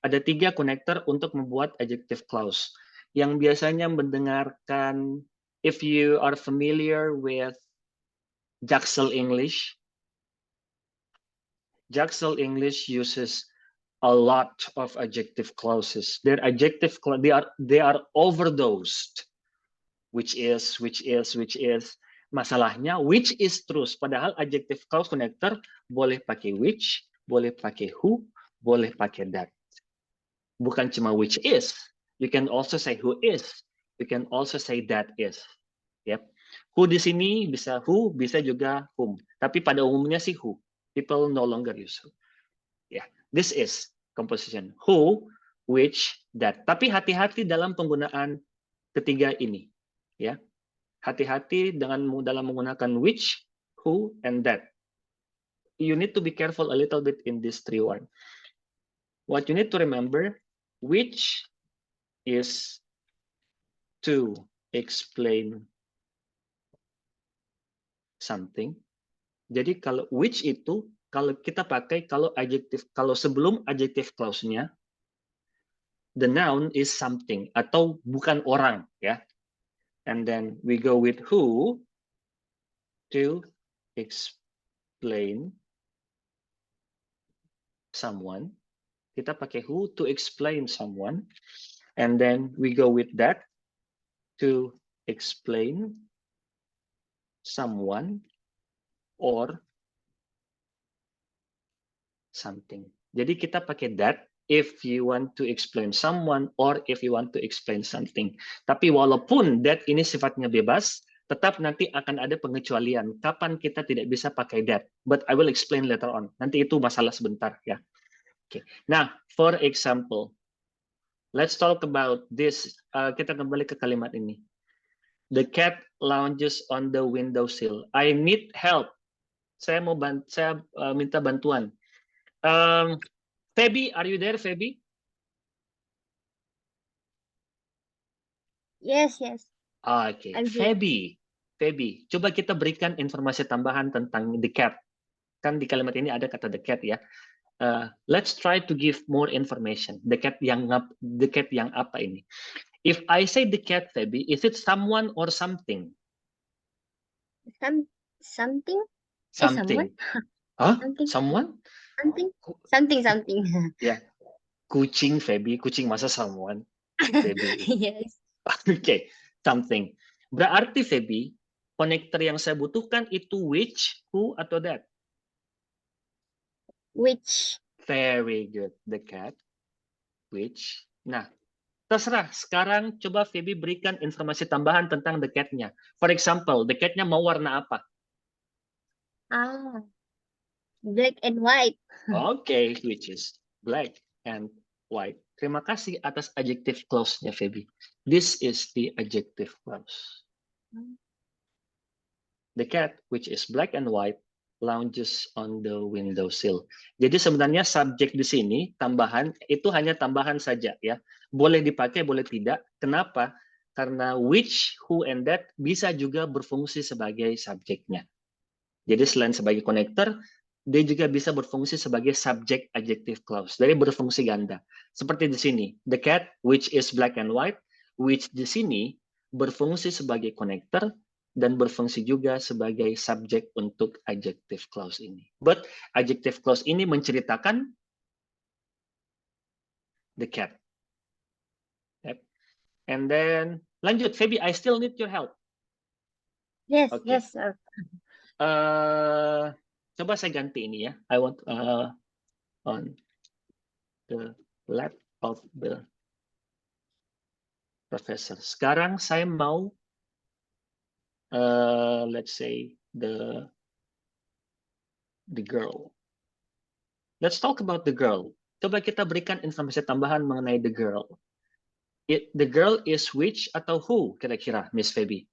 Ada 3 connector untuk membuat adjective clause. Yang biasanya mendengarkan, if you are familiar with Jaxel English uses a lot of adjective clauses. Their adjective they are overdosed. Which is. Masalahnya which is terus. Padahal adjective clause connector boleh pakai which, boleh pakai who, boleh pakai that. Bukan cuma which is. You can also say who is. You can also say that is. Yep. Who di sini bisa who, bisa juga whom. Tapi pada umumnya sih who. People no longer use who. Yeah. This is composition. Who, which, that. Tapi hati-hati dalam penggunaan ketiga ini. Ya. Hati-hati dalam menggunakan which, who, and that. You need to be careful a little bit in this 3-1. What you need to remember, which is to explain something. Jadi kalau which itu kalau kita pakai kalau sebelum adjective clause-nya the noun is something atau bukan orang ya. And then we go with who to explain someone. Kita pakai who to explain someone. And then we go with that to explain someone or something. Jadi kita pakai that if you want to explain someone or if you want to explain something. Tapi walaupun that ini sifatnya bebas, tetap nanti akan ada pengecualian kapan kita tidak bisa pakai that. But I will explain later on. Nanti itu masalah sebentar ya. Okay. Nah, for example, let's talk about this. Kita kembali ke kalimat ini. The cat lounges on the windowsill. I need help. Saya minta bantuan. Feby, are you there, Feby? Yes. Okay. Feby, coba kita berikan informasi tambahan tentang the cat. Kan di kalimat ini ada kata the cat ya. Let's try to give more information. The cat yang apa ini? If I say the cat, Feby, is it someone or something? Something. Something. Huh? Something. Someone? Something. Ya. Kucing, Feby. Kucing masa someone? Feby. Yes. Okay. Something. Berarti, Feby, konektor yang saya butuhkan itu which, who, atau that? Which. Very good. The cat. Which. Nah, terserah. Sekarang coba Feby berikan informasi tambahan tentang the cat-nya. For example, the cat-nya mau warna apa? Black and white. Okay, which is black and white. Terima kasih atas adjective clause-nya, Feby. This is the adjective clause. The cat, which is black and white, lounges on the windowsill. Jadi sebenarnya subjek di sini tambahan itu hanya tambahan saja ya. Boleh dipakai, boleh tidak. Kenapa? Karena which, who, and that bisa juga berfungsi sebagai subjeknya. Jadi selain sebagai konektor, dia juga bisa berfungsi sebagai subject adjective clause. Jadi berfungsi ganda. Seperti di sini, the cat which is black and white, which di sini berfungsi sebagai konektor dan berfungsi juga sebagai subjek untuk adjective clause ini. But adjective clause ini menceritakan the cat. Yep. And then lanjut, Feby, I still need your help. Yes, Okay. yes, sir. Coba saya ganti ini ya. I want on the left of the professor. Sekarang saya mau let's say the girl. Let's talk about the girl. Coba kita berikan informasi tambahan mengenai the girl. The girl is which atau who kira-kira, Miss Feby?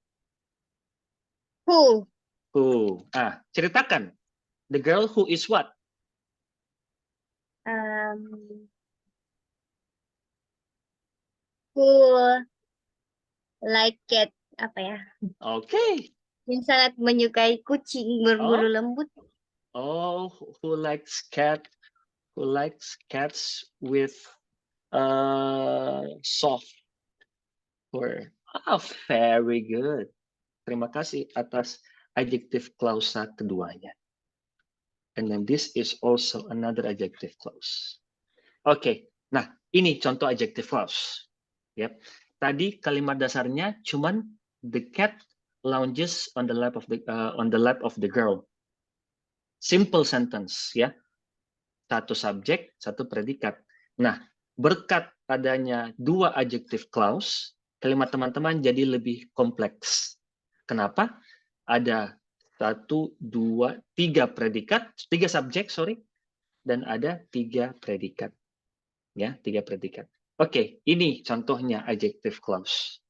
Who? Who? Ceritakan. The girl who is what? Who like cat, apa ya? Okay. Yang sangat menyukai kucing berbulu lembut. Oh, who likes cats with soft fur. Very good. Terima kasih atas adjective clause keduanya. And then this is also another adjective clause. Oke, nah ini contoh adjective clause. Yep. Tadi kalimat dasarnya cuman the cat lounges on the lap of the girl. Simple sentence ya. Satu subjek, satu predikat. Nah, berkat adanya dua adjective clause, kalimat teman-teman jadi lebih kompleks. Kenapa? Ada 1, 2, 3 predikat, 3 subjek, dan ada 3 predikat. Ya, 3 predikat. Oke, ini contohnya adjective clause.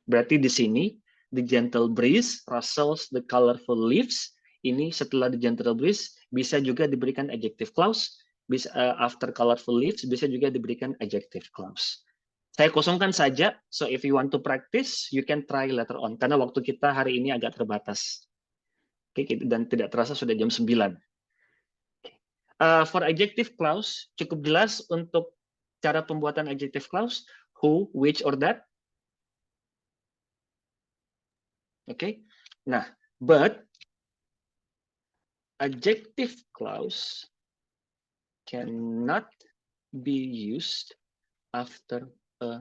Berarti di sini, the gentle breeze rustles the colorful leaves. Ini setelah the gentle breeze bisa juga diberikan adjective clause. Bisa after colorful leaves bisa juga diberikan adjective clause. Saya kosongkan saja. So if you want to practice, you can try later on. Karena waktu kita hari ini agak terbatas. Oke, dan tidak terasa sudah jam 9. For adjective clause cukup jelas untuk cara pembuatan adjective clause. Who, which, or that. Okay. Nah, but adjective clause cannot be used after a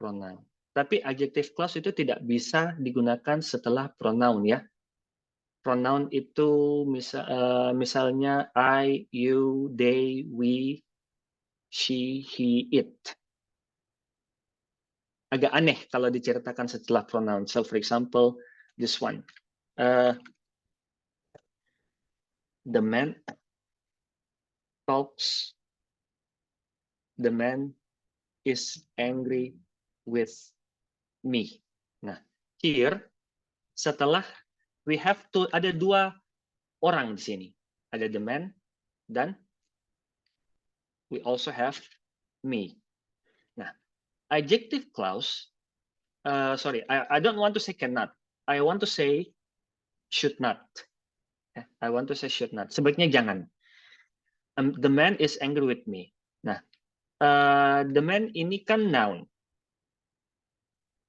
pronoun. Tapi adjective clause itu tidak bisa digunakan setelah pronoun ya. Pronoun itu misalnya I, you, they, we, she, he, it. Agak aneh kalau diceritakan setelah pronoun. So for example, this one. The man talks. The man is angry with me. Nah, here setelah we have to ada 2 orang di sini. Ada the man dan we also have me. Nah, adjective clause. I don't want to say cannot. I want to say should not. I want to say should not. Sebaiknya jangan. The man is angry with me. Nah, the man ini kan noun.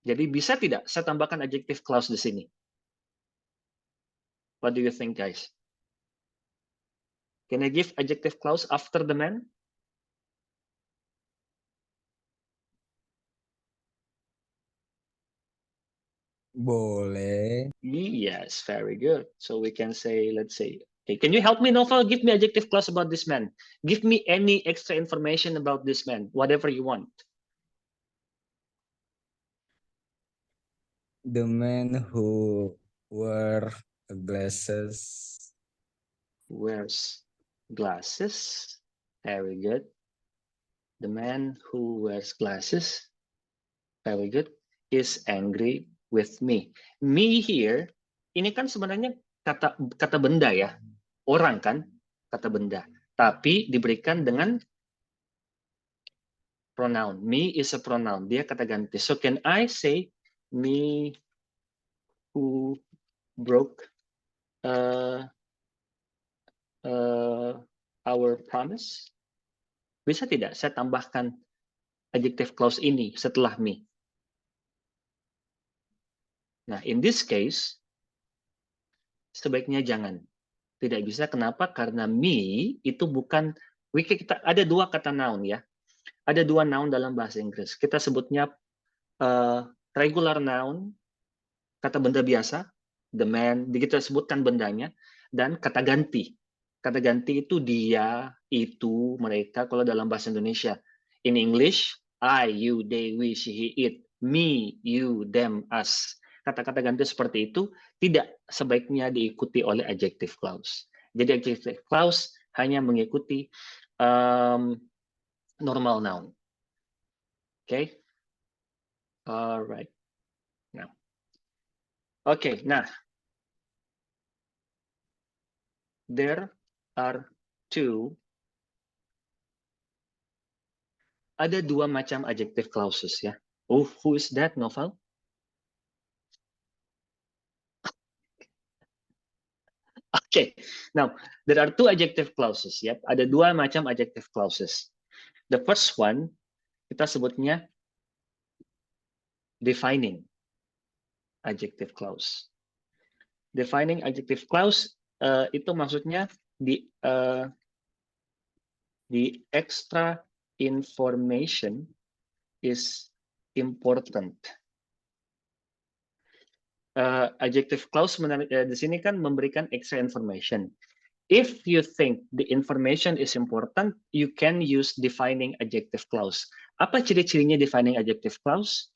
Jadi bisa tidak saya tambahkan adjective clause di sini? What do you think, guys? Can I give adjective clause after the man? Boleh. Yes, very good. So we can say, let's say, okay, can you help me, Novel? Give me adjective clause about this man. Give me any extra information about this man, whatever you want. The man who wear glasses. Wears glasses. Very good. The man who wears glasses. Very good. Is angry with me. Me here, ini kan sebenarnya kata benda ya. Orang kan, kata benda. Tapi diberikan dengan pronoun. Me is a pronoun. Dia kata ganti. So can I say me who broke our promise? Bisa tidak saya tambahkan adjective clause ini setelah me? Nah, in this case, sebaiknya jangan. Tidak bisa. Kenapa? Karena me itu bukan, kita ada 2 kata noun ya. Ada 2 noun dalam bahasa Inggris. Kita sebutnya regular noun, kata benda biasa, the man, kita sebutkan bendanya, dan kata ganti. Kata ganti itu dia, itu, mereka, kalau dalam bahasa Indonesia. In English, I, you, they, we, she, he, it. Me, you, them, us. Kata-kata ganti seperti itu tidak sebaiknya diikuti oleh adjective clause. Jadi adjective clause hanya mengikuti normal noun. Okay? Alright. Now. Okay, nah. there are two. Ada dua macam adjective clauses ya. Oh, who is that, Novel? Okay, now there are two adjective clauses ya. Ada dua macam adjective clauses. The first one kita sebutnya defining adjective clause. Defining adjective clause itu maksudnya the extra information is important. Adjective clause di sini kan memberikan extra information. If you think the information is important, you can use defining adjective clause. Apa ciri-cirinya defining adjective clause?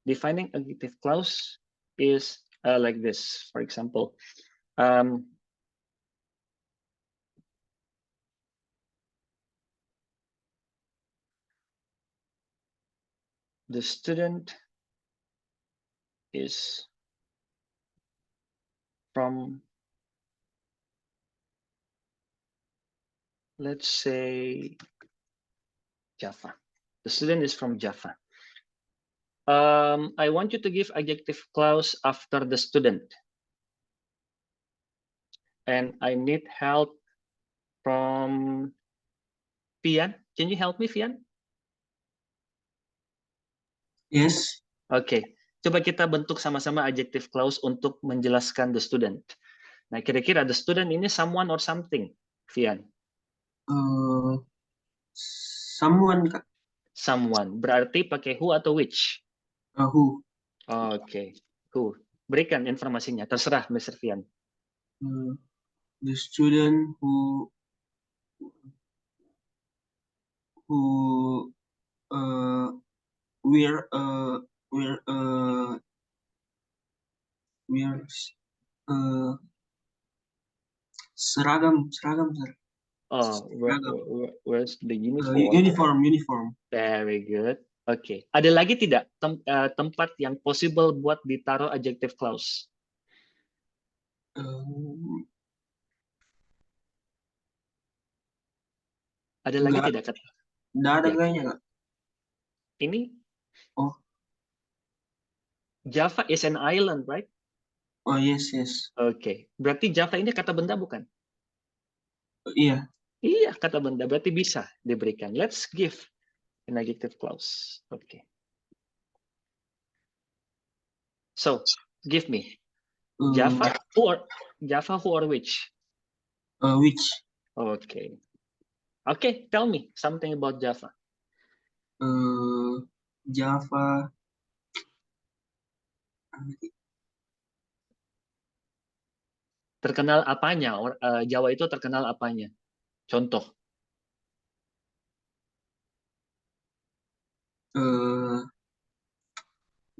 Defining adjective clause is like this. For example, the student is from, let's say, Java. The student is from Java. I want you to give adjective clause after the student. And I need help from Fian. Can you help me, Fian? Yes. Oke, coba kita bentuk sama-sama adjective clause untuk menjelaskan the student. Nah, kira-kira the student ini someone or something, Fian? Someone, Kak. Someone. Berarti pakai who atau which? Who. Oke, who. Berikan informasinya, terserah Mr. Fian. The student who wear seragam, sir. Oh, where's the uniform? Uniform. Very good. Oke. Ada lagi tidak tempat yang possible buat ditaruh adjective clause? Ada lagi tidak? Nggak ada Ya. kayaknya, Kak. Ini? Oh. Java is an island, right? Oh, yes. Oke. Berarti Java ini kata benda bukan? Iya. Iya, kata benda. Berarti bisa diberikan. Let's give an adjective clause. Okay. So, give me. Java who or which? Which? Okay. Okay, tell me something about Java. Java. Terkenal apanya? Jawa itu terkenal apanya? Contoh.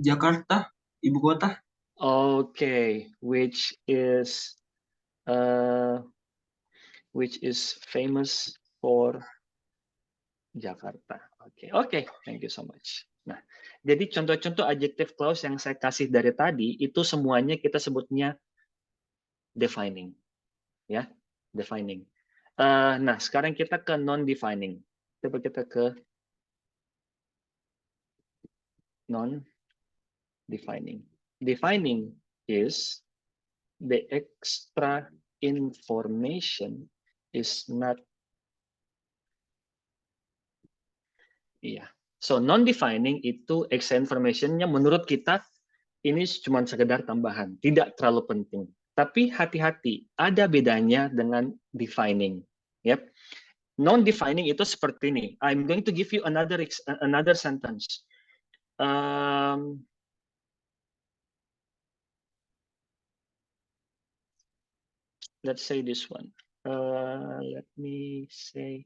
Jakarta, ibu kota. Okay, which is famous for Jakarta. Okay, thank you so much. Nah, jadi contoh-contoh adjective clause yang saya kasih dari tadi itu semuanya kita sebutnya defining, ya, defining. Nah, sekarang kita ke non-defining. Coba kita ke non-defining. Defining is the extra information is not. Iya. So non-defining itu extra information-nya menurut kita ini cuma sekedar tambahan, tidak terlalu penting. Tapi hati-hati, ada bedanya dengan defining. Yep. Non-defining itu seperti ini. I'm going to give you another sentence. Let's say this one. Let me say.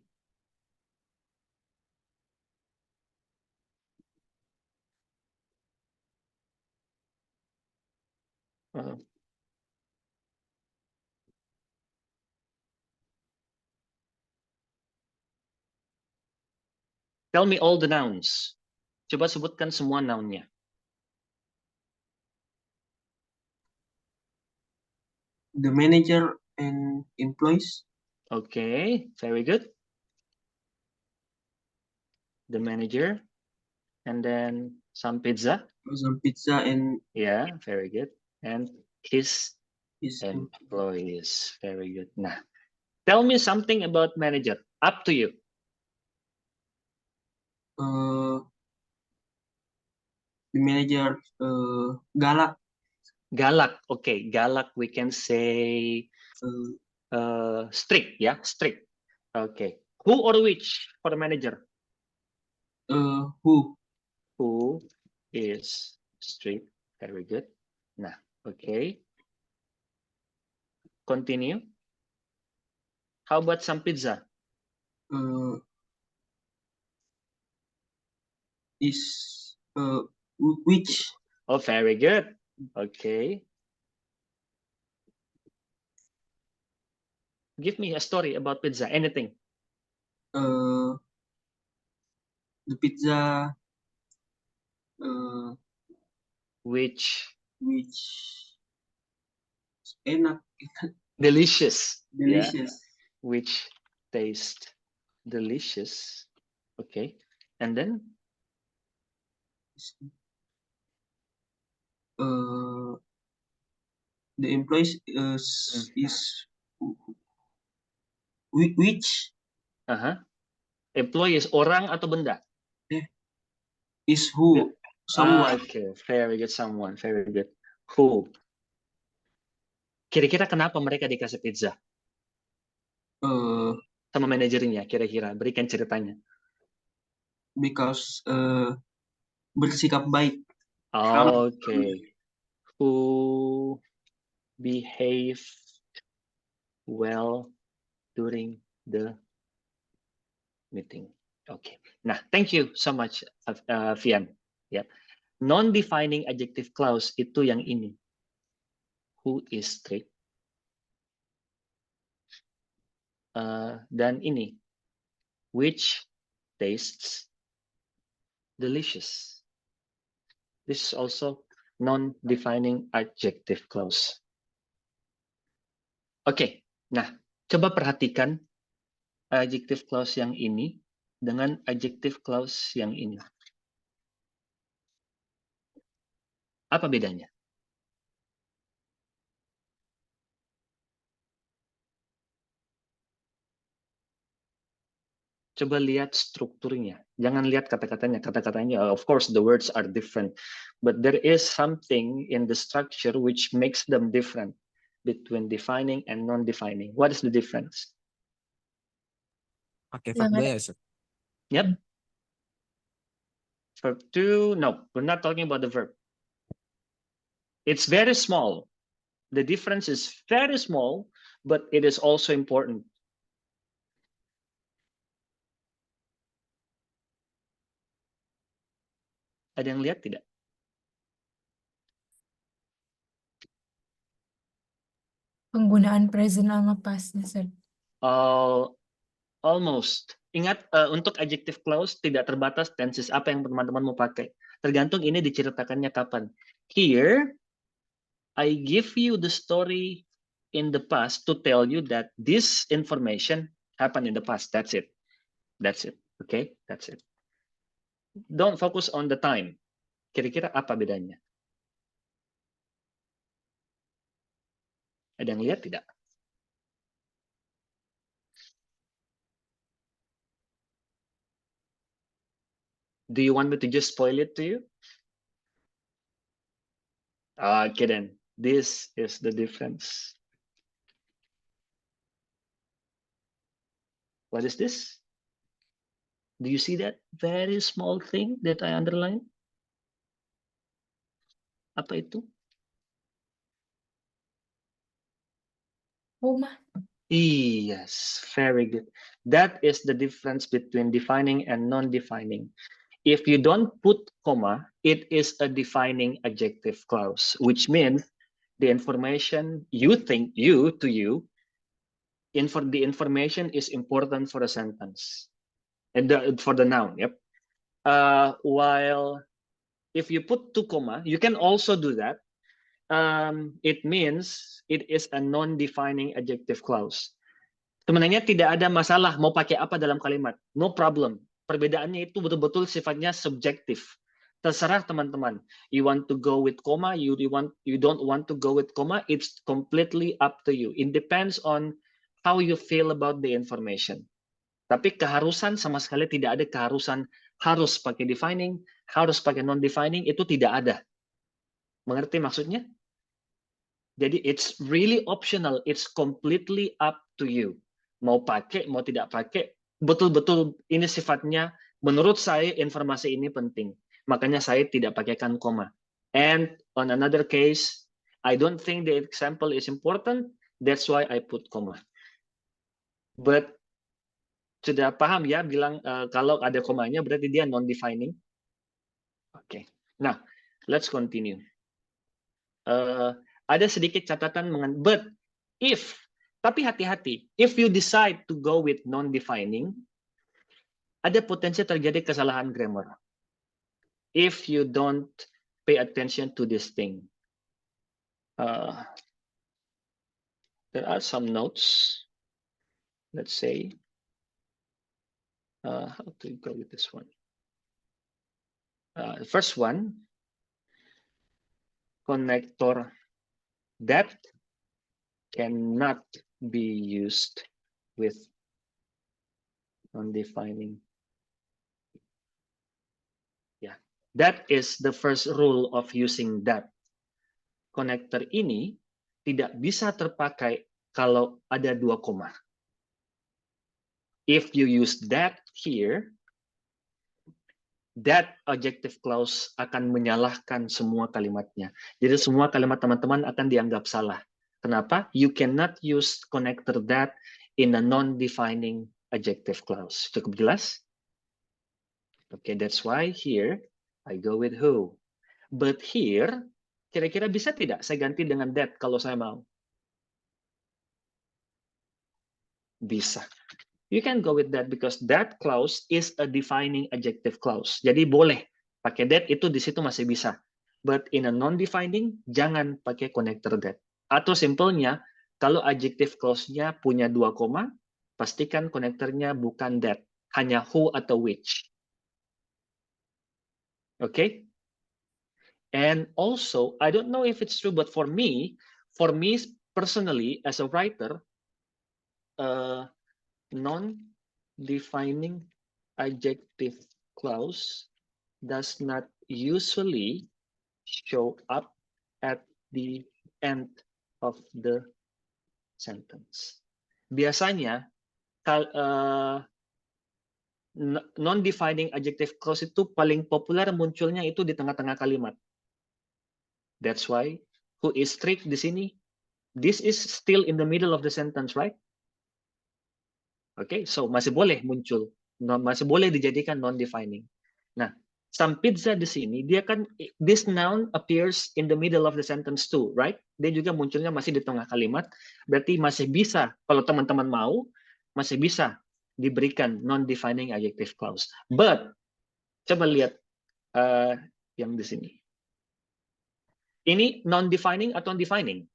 Tell me all the nouns. Coba sebutkan semua noun-nya. The manager and employees. Okay, very good. The manager, and then some pizza. Some pizza and Yeah, very good. And his his employees. Very good. Nah, tell me something about manager. Up to you. The manager galak. Galak. Okay, galak. We can say strict. Yeah, strict. Okay. Who or which for the manager? Who? Who is strict? Very good. Nah, okay. Continue. How about some pizza? Is which? Oh, very good. Okay. Give me a story about pizza. Anything. The pizza Which enak, delicious. Yeah. delicious. Which taste delicious. Okay. And then the employees is which? Employees orang atau benda? Is who? Someone. Okay, very good. Someone, very good. Who? Kira-kira kenapa mereka dikasih pizza? Sama manajernya, kira-kira berikan ceritanya. Because bersikap baik. Okay. Who behaved well during the meeting. Okay. Nah, thank you so much, Fian. Yeah. Non-defining adjective clause itu yang ini. Who is strict? Dan ini. Which tastes delicious. This is also non-defining adjective clause. Oke. Nah, coba perhatikan adjective clause yang ini dengan adjective clause yang ini. Apa bedanya? Coba lihat strukturnya. Jangan lihat kata-katanya. Kata-katanya, of course, the words are different. But there is something in the structure which makes them different between defining and non-defining. What is the difference? Pakai verb ya, Sir? Yep. Verb 2, no, we're not talking about the verb. It's very small. The difference is very small, but it is also important. Ada yang lihat tidak? Penggunaan present sama past, Sir. Almost. Ingat, untuk adjective clause tidak terbatas tenses apa yang teman-teman mau pakai. Tergantung ini diceritakannya kapan. Here, I give you the story in the past to tell you that this information happened in the past. That's it. That's it. Okay? That's it. Don't focus on the time. Kira-kira apa bedanya? Ada yang lihat tidak? Do you want me to just spoil it to you? Okay then, this is the difference. What is this? Do you see that very small thing that I underlined? Apa itu? Koma. Yes, very good. That is the difference between defining and non-defining. If you don't put comma, it is a defining adjective clause, which means the information you think the information is important for a sentence and for the noun. Yep. While if you put 2 comma, you can also do that. it means it is a non-defining adjective clause. Sebenarnya tidak ada masalah mau pakai apa dalam kalimat, no problem. Perbedaannya itu betul-betul sifatnya subjektif. Terserah teman-teman. You want to go with comma, you don't want to go with comma, it's completely up to you. It depends on how you feel about the information. Tapi keharusan sama sekali tidak ada keharusan harus pakai defining, harus pakai non-defining, itu tidak ada. Mengerti maksudnya? Jadi it's really optional, it's completely up to you. Mau pakai, mau tidak pakai, betul-betul ini sifatnya, menurut saya informasi ini penting. Makanya saya tidak pakaikan koma. And on another case, I don't think the example is important, that's why I put comma. But sudah paham ya, bilang kalau ada komanya berarti dia non-defining. Oke. Nah, let's continue. Ada sedikit catatan mengenai but if, tapi hati-hati, if you decide to go with non-defining, ada potensi terjadi kesalahan grammar. If you don't pay attention to this thing. There are some notes. Let's say, how to go with this one? The first one, connector that cannot be used with non-defining. Yeah, that is the first rule of using that. Connector ini tidak bisa terpakai kalau ada dua koma. If you use that here, that adjective clause akan menyalahkan semua kalimatnya. Jadi semua kalimat teman-teman akan dianggap salah. Kenapa? You cannot use connector that in a non-defining adjective clause. Cukup jelas? Okay, that's why here I go with who. But here, kira-kira bisa tidak saya ganti dengan that kalau saya mau? Bisa. You can go with that because that clause is a defining adjective clause. Jadi boleh pakai that, itu di situ masih bisa. But in a non-defining, jangan pakai connector that. Atau simpelnya, kalau adjective clause-nya punya dua koma, pastikan konektornya bukan that, hanya who atau which. Okay? And also, I don't know if it's true, but for me personally, as a writer, non-defining adjective clause does not usually show up at the end of the sentence. Biasanya, non-defining adjective clause itu paling populer munculnya itu di tengah-tengah kalimat. That's why who is strict di sini. This is still in the middle of the sentence, right? Okay, so masih boleh muncul, masih boleh dijadikan non-defining. Nah, some pizza di sini dia kan this noun appears in the middle of the sentence too, right? Dia juga munculnya masih di tengah kalimat, berarti masih bisa kalau teman-teman mau masih bisa diberikan non-defining adjective clause. But coba lihat yang di sini. Ini non-defining atau defining?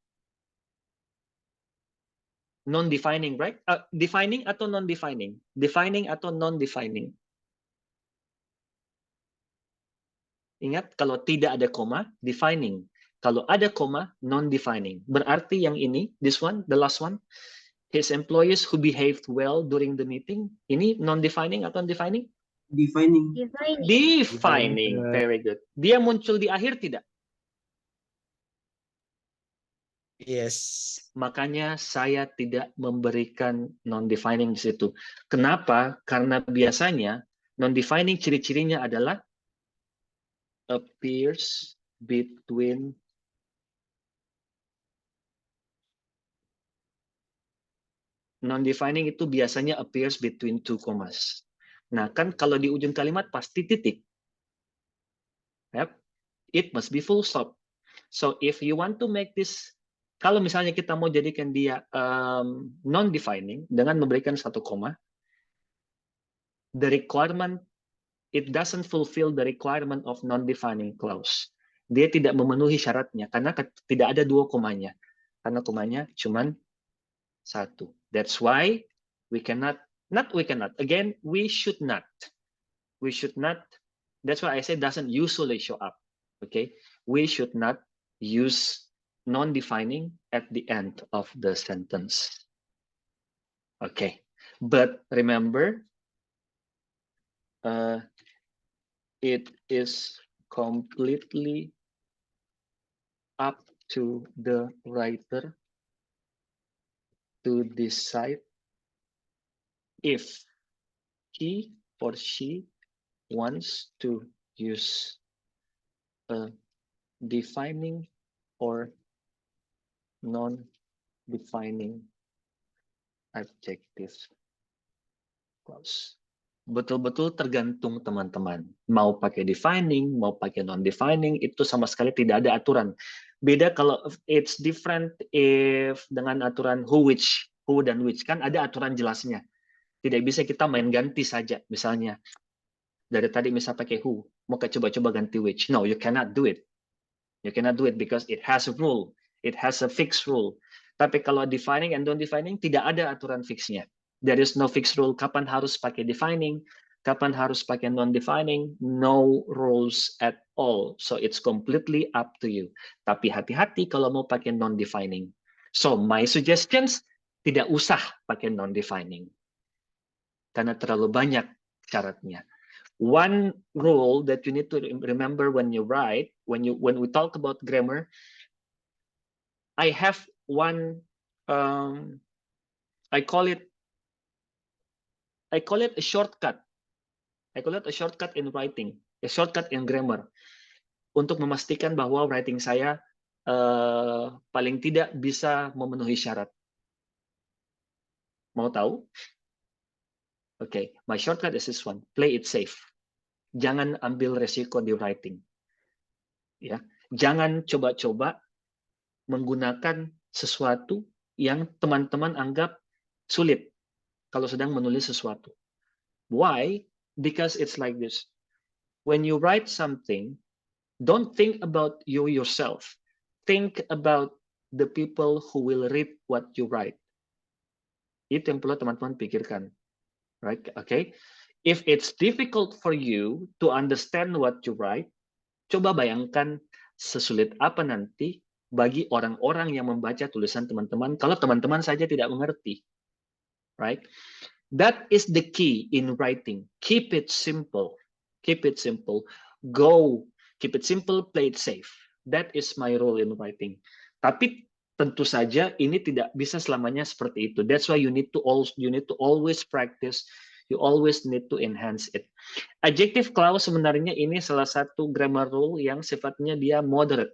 Non-defining, right? Defining atau non-defining? Defining atau non-defining? Ingat, kalau tidak ada koma, defining. Kalau ada koma, non-defining. Berarti yang ini, this one, the last one, his employees who behaved well during the meeting, ini non-defining atau defining? Defining. Defining, very good. Dia muncul di akhir tidak? Yes. Makanya saya tidak memberikan non-defining di situ. Kenapa? Karena biasanya non-defining ciri-cirinya adalah appears between non-defining itu biasanya appears between two commas. Nah, kan kalau di ujung kalimat pasti titik. Yep. It must be full stop. So if you want to make this, kalau misalnya kita mau jadikan dia non-defining dengan memberikan satu koma, the requirement, it doesn't fulfill the requirement of non-defining clause. dia tidak memenuhi syaratnya karena tidak ada 2 komanya. Karena komanya cuman 1. That's why we cannot, again, we should not. That's why I say doesn't usually show up. Okay, we should not use non-defining at the end of the sentence. Okay, but remember, it is completely up to the writer to decide if he or she wants to use a defining or non-defining adjective clause. Betul-betul tergantung teman-teman. Mau pakai defining, mau pakai non-defining, itu sama sekali tidak ada aturan. Beda kalau it's different if dengan aturan who, which, who dan which. Kan ada aturan jelasnya. Tidak bisa kita main ganti saja. Misalnya, dari tadi misal pakai who, mau coba-coba ganti which. No, you cannot do it. You cannot do it because it has a rule. It has a fixed rule. Tapi kalau defining and non-defining, tidak ada aturan fixnya. There is no fixed rule kapan harus pakai defining, kapan harus pakai non-defining, no rules at all. So it's completely up to you. Tapi hati-hati kalau mau pakai non-defining. So my suggestions, tidak usah pakai non-defining. Karena terlalu banyak syaratnya. One rule that you need to remember when you write, when we talk about grammar, I have one, I call it a shortcut. I call it a shortcut in writing, a shortcut in grammar. Untuk memastikan bahwa writing saya paling tidak bisa memenuhi syarat. Mau tahu? Okay, my shortcut is this one. Play it safe. Jangan ambil resiko di writing. Ya, jangan coba-coba menggunakan sesuatu yang teman-teman anggap sulit kalau sedang menulis sesuatu. Why? Because it's like this. When you write something, don't think about you yourself. Think about the people who will read what you write. Itu yang perlu teman-teman pikirkan. Right? Okay? If it's difficult for you to understand what you write, coba bayangkan sesulit apa nanti bagi orang-orang yang membaca tulisan teman-teman kalau teman-teman saja tidak mengerti. Right? That is the key in writing. Keep it simple. Keep it simple. Keep it simple, play it safe. That is my role in writing. Tapi tentu saja ini tidak bisa selamanya seperti itu. That's why you need to always practice. You always need to enhance it. Adjective clause sebenarnya ini salah satu grammar rule yang sifatnya dia moderate.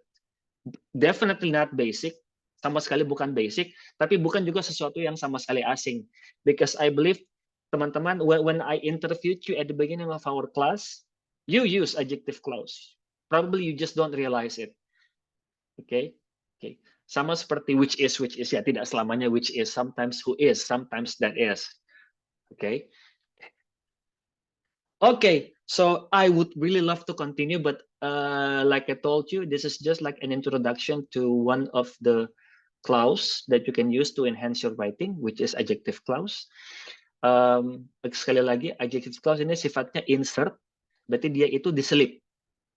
Definitely not basic. Sama sekali bukan basic, tapi bukan juga sesuatu yang sama sekali asing. Because I believe, teman-teman, when I interviewed you at the beginning of our class, you use adjective clause. Probably you just don't realize it. Okay? Okay. Sama seperti which is, ya tidak selamanya which is, sometimes who is, sometimes that is. Okay? Okay, so I would really love to continue, but like I told you, this is just like an introduction to one of the clause that you can use to enhance your writing, which is adjective clause. Sekali lagi, adjective clause ini sifatnya insert, berarti dia itu diselip,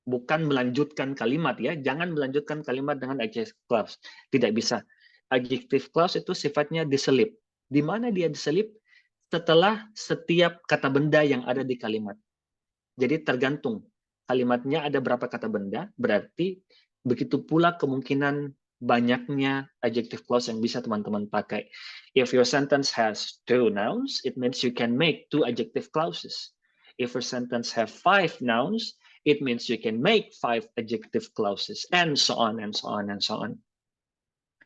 bukan melanjutkan kalimat ya. Jangan melanjutkan kalimat dengan adjective clause, tidak bisa. Adjective clause itu sifatnya diselip. Di mana dia diselip? Setelah setiap kata benda yang ada di kalimat. Jadi tergantung kalimatnya ada berapa kata benda, berarti begitu pula kemungkinan banyaknya adjective clause yang bisa teman-teman pakai. If your sentence has 2 nouns, it means you can make 2 adjective clauses. If your sentence have 5 nouns, it means you can make 5 adjective clauses, and so on, and so on, and so on.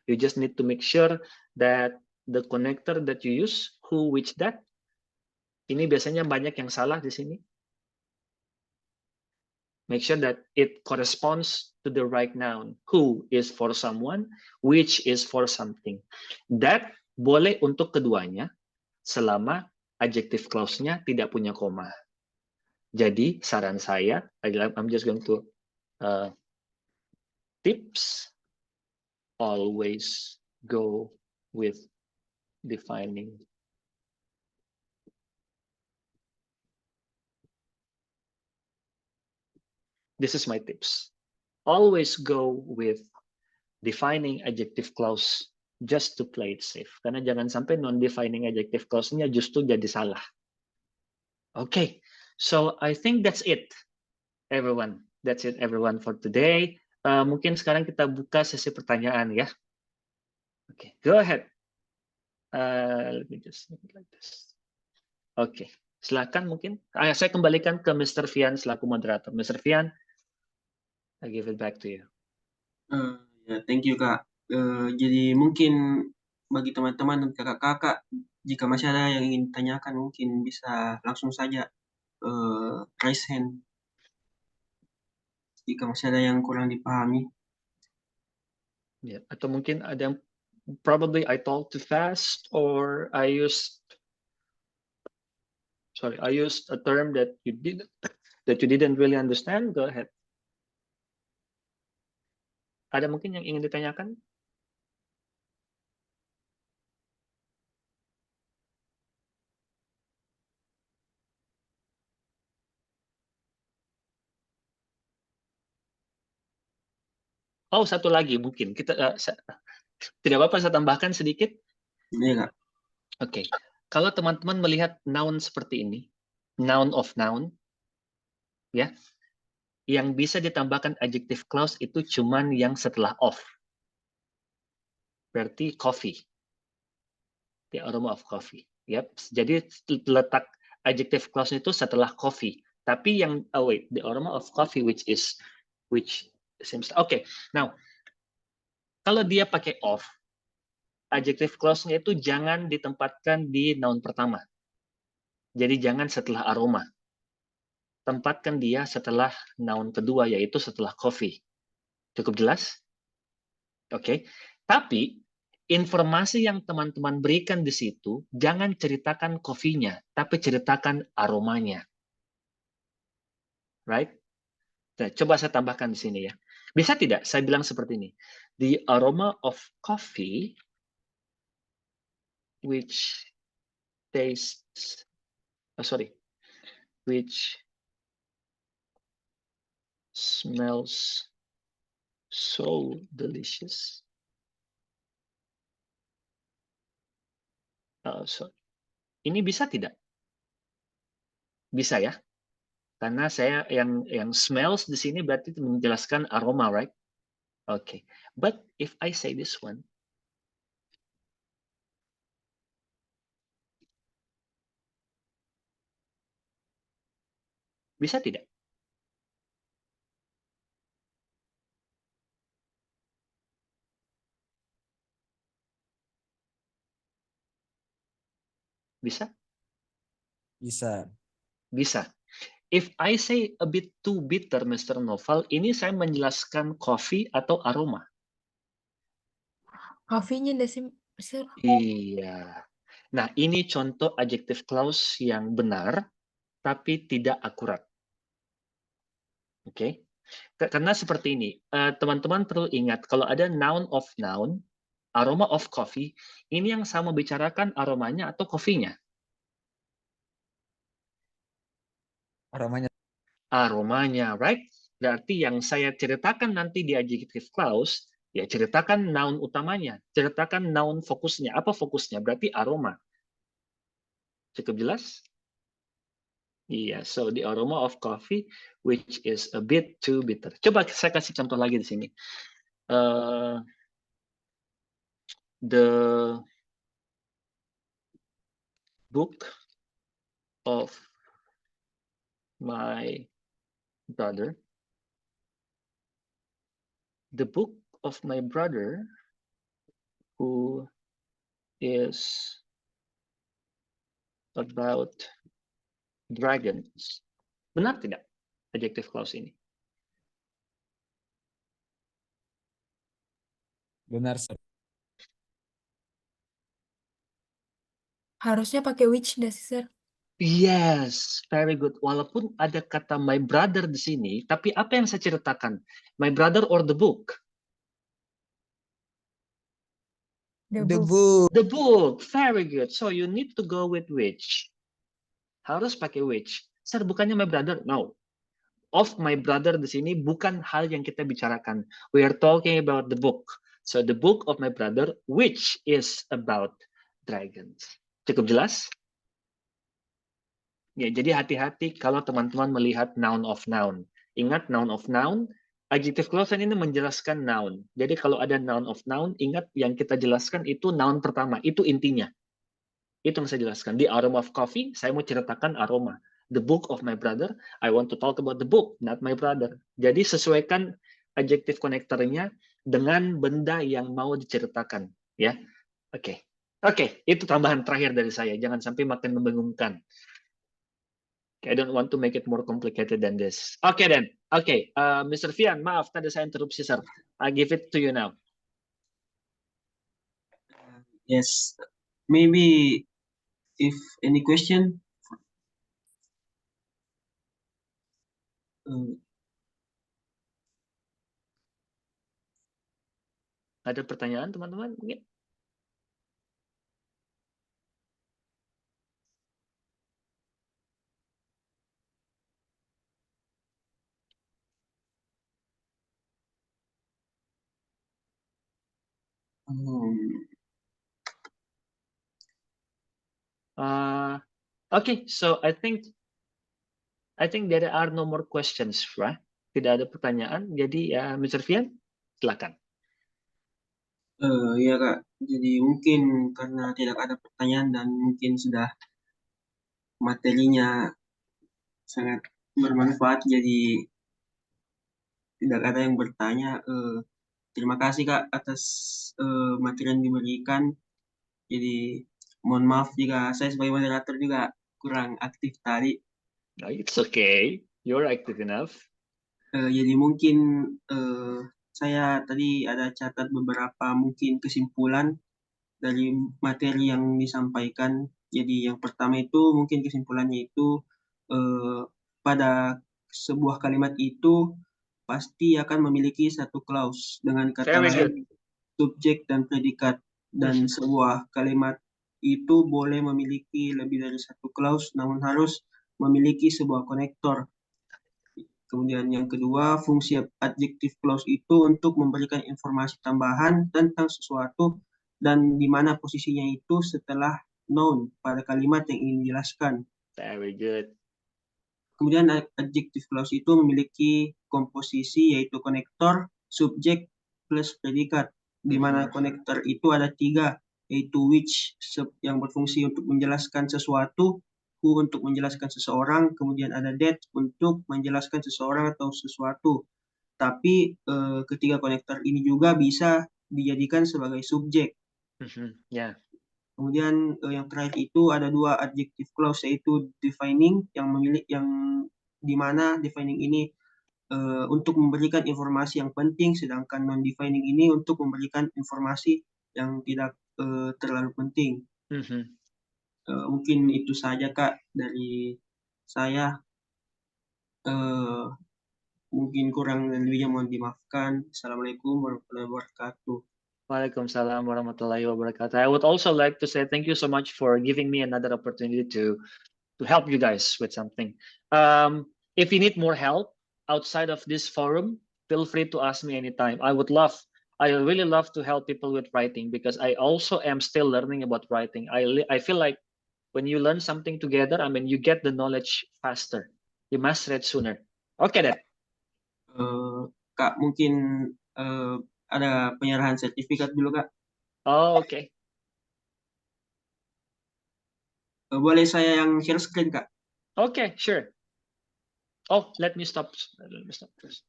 You just need to make sure that the connector that you use, who, which, that, ini biasanya banyak yang salah di sini. Make sure that it corresponds to the right noun. Who is for someone, which is for something. That boleh untuk keduanya selama adjective clause-nya tidak punya koma. Jadi saran saya adalah I'm just going to tips always go with defining. This is my tips. Always go with defining adjective clause just to play it safe. Karena jangan sampai non-defining adjective clause-nya justru jadi salah. Okay, so I think that's it, everyone. That's it, everyone, for today. Mungkin sekarang kita buka sesi pertanyaan ya. Okay, go ahead. Let me just make it like this. Okay, silakan mungkin. Saya kembalikan ke Mr. Fian selaku moderator. Mr. Fian, I give it back to you. Ya, thank you Kak. Jadi mungkin bagi teman-teman dan kakak-kakak, jika masih ada yang ingin ditanyakan, mungkin bisa langsung saja raise hand. Jika masih ada yang kurang dipahami. Ya, atau mungkin ada yang probably I talk too fast or I used a term that you didn't really understand. Go ahead. Ada mungkin yang ingin ditanyakan? Oh, satu lagi mungkin kita tidak apa-apa saya tambahkan sedikit. Iya Kak. Oke, kalau teman-teman melihat noun seperti ini, noun of noun, ya, yang bisa ditambahkan adjective clause itu cuman yang setelah of. Berarti coffee, the aroma of coffee. Yep. Jadi letak adjective clause itu setelah coffee. Tapi yang the aroma of coffee which seems okay. Now, kalau dia pakai of, adjective clause-nya itu jangan ditempatkan di noun pertama. Jadi jangan setelah aroma. Tempatkan dia setelah noun kedua, yaitu setelah coffee. Cukup jelas? Oke. Tapi informasi yang teman-teman berikan di situ, jangan ceritakan coffee-nya, tapi ceritakan aromanya. Right? Nah, coba saya tambahkan di sini ya. Bisa tidak saya bilang seperti ini? The aroma of coffee which tastes, which smells so delicious. Ini bisa tidak? Bisa ya? Karena saya yang smells di sini berarti menjelaskan aroma, right? Okay. But if I say this one, bisa tidak? Bisa? Bisa. Bisa. If I say a bit too bitter, Mr. Noval, ini saya menjelaskan coffee atau aroma? Coffee-nya nggak sih, Sir? Iya. Nah, ini contoh adjective clause yang benar, tapi tidak akurat. Oke? Karena seperti ini, teman-teman perlu ingat, kalau ada noun of noun, aroma of coffee, ini yang sama bicarakan aromanya atau coffee-nya? Aromanya, right? Berarti yang saya ceritakan nanti di adjective clause, ya ceritakan noun utamanya, ceritakan noun fokusnya. Apa fokusnya? Berarti aroma. Cukup jelas? Iya, so the aroma of coffee, which is a bit too bitter. Coba saya kasih contoh lagi di sini. The book of my brother. The book of my brother who is about dragons. Benar tidak adjective clause ini? Benar, Sir. Harusnya pakai which nggak sih, Sir? Yes, very good. Walaupun ada kata my brother di sini, tapi apa yang saya ceritakan? My brother or the book? The The book. book. The book. Very good. So you need to go with which. Harus pakai which. Sir, bukannya my brother? No. Of my brother di sini bukan hal yang kita bicarakan. We are talking about the book. So the book of my brother, which is about dragons. Cukup jelas? Ya, jadi hati-hati kalau teman-teman melihat noun of noun. Ingat noun of noun, adjective clause ini menjelaskan noun. Jadi kalau ada noun of noun, ingat yang kita jelaskan itu noun pertama, itu intinya. Itu yang saya jelaskan. The aroma of coffee, saya mau ceritakan aroma. The book of my brother, I want to talk about the book, not my brother. Jadi sesuaikan adjective connectornya dengan benda yang mau diceritakan. Ya, oke. Oke, itu tambahan terakhir dari saya. Jangan sampai makin membingungkan. I don't want to make it more complicated than this. Okay then. Okay, Mr. Fian, maaf tadi saya interupsi, sir. I give it to you now. Yes, maybe if any question. Ada pertanyaan, teman-teman? Mungkin? Okay, so I think there are no more questions, right? Tidak ada pertanyaan. Jadi ya, Mr. Fian, silakan. Ya Kak, jadi mungkin karena tidak ada pertanyaan dan mungkin sudah materinya sangat bermanfaat, jadi tidak ada yang bertanya. Terima kasih Kak atas materi yang diberikan. Jadi mohon maaf jika saya sebagai moderator juga kurang aktif tadi. No, it's okay. You're active enough. Jadi mungkin saya tadi ada catat beberapa mungkin kesimpulan dari materi yang disampaikan. Jadi yang pertama itu mungkin kesimpulannya itu pada sebuah kalimat itu pasti akan memiliki satu clause dengan kata Very lain subjek dan predikat, dan sebuah kalimat itu boleh memiliki lebih dari satu clause namun harus memiliki sebuah konektor. Kemudian yang kedua, fungsi adjective clause itu untuk memberikan informasi tambahan tentang sesuatu dan di mana posisinya itu setelah noun pada kalimat yang ingin dijelaskan. Very good. Kemudian adjective clause itu memiliki komposisi yaitu konektor, subjek, plus predikat. Di mana konektor itu ada 3, yaitu which yang berfungsi untuk menjelaskan sesuatu, who untuk menjelaskan seseorang, kemudian ada that untuk menjelaskan seseorang atau sesuatu. Tapi ketiga konektor ini juga bisa dijadikan sebagai subjek. Yeah. Kemudian yang terakhir itu ada 2 adjective clause, yaitu defining yang di mana defining ini untuk memberikan informasi yang penting, sedangkan non-defining ini untuk memberikan informasi yang tidak terlalu penting. Mungkin itu saja Kak dari saya. Mungkin kurang dan lebihnya mohon dimaafkan. Assalamualaikum warahmatullahi wabarakatuh. Waalaikumsalam warahmatullahi wabarakatuh. I would also like to say thank you so much for giving me another opportunity to help you guys with something. If you need more help outside of this forum, feel free to ask me anytime. I really love to help people with writing because I also am still learning about writing. I feel like when you learn something together, I mean, you get the knowledge faster. You must read sooner. Okay then. Kak, mungkin ada penyerahan sertifikat dulu Kak. Oh, okay. Boleh saya yang share screen Kak? Okay, sure. Oh, let me stop first.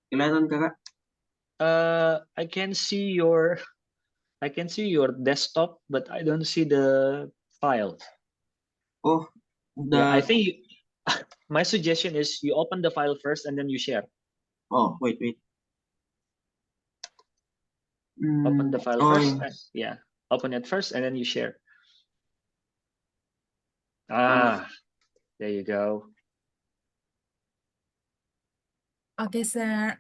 Kelihatan Kakak? I can see your I can see your desktop, but I don't see the files. Oh, Yeah, I the think my suggestion is you open the file first and then you share. oh wait. Open the file Oh, first. yeah. Yeah, open it first and then you share. Ah, there you go. Okay, sir.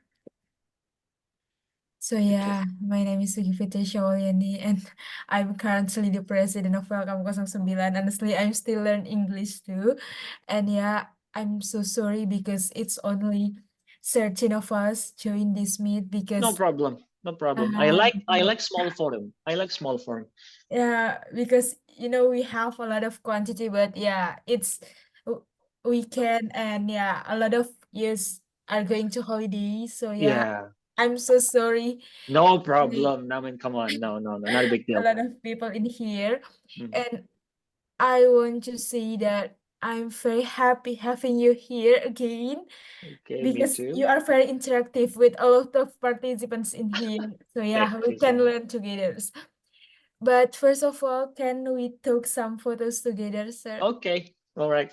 So yeah, my name is Sugifitri Shawalyani and I'm currently the president of Welcome 09. Honestly, I'm still learning English too. And yeah, I'm so sorry because it's only 13 of us join this meet No because problem. No problem. I like small forum. I like small forum. yeah, because we have a lot of quantity, but yeah, it's weekend and yeah, a lot of years are going to holiday. So yeah, Yeah. I'm so sorry. No problem. I mean, come on. No, not a big A deal. lot of people in here, Mhm. and I want to say that I'm very happy having you here again Okay, me because too. you are very interactive with a lot of participants in here. So yeah, Thank we you so can much. learn together. But first of all, can we take some photos together, sir? Okay. All right.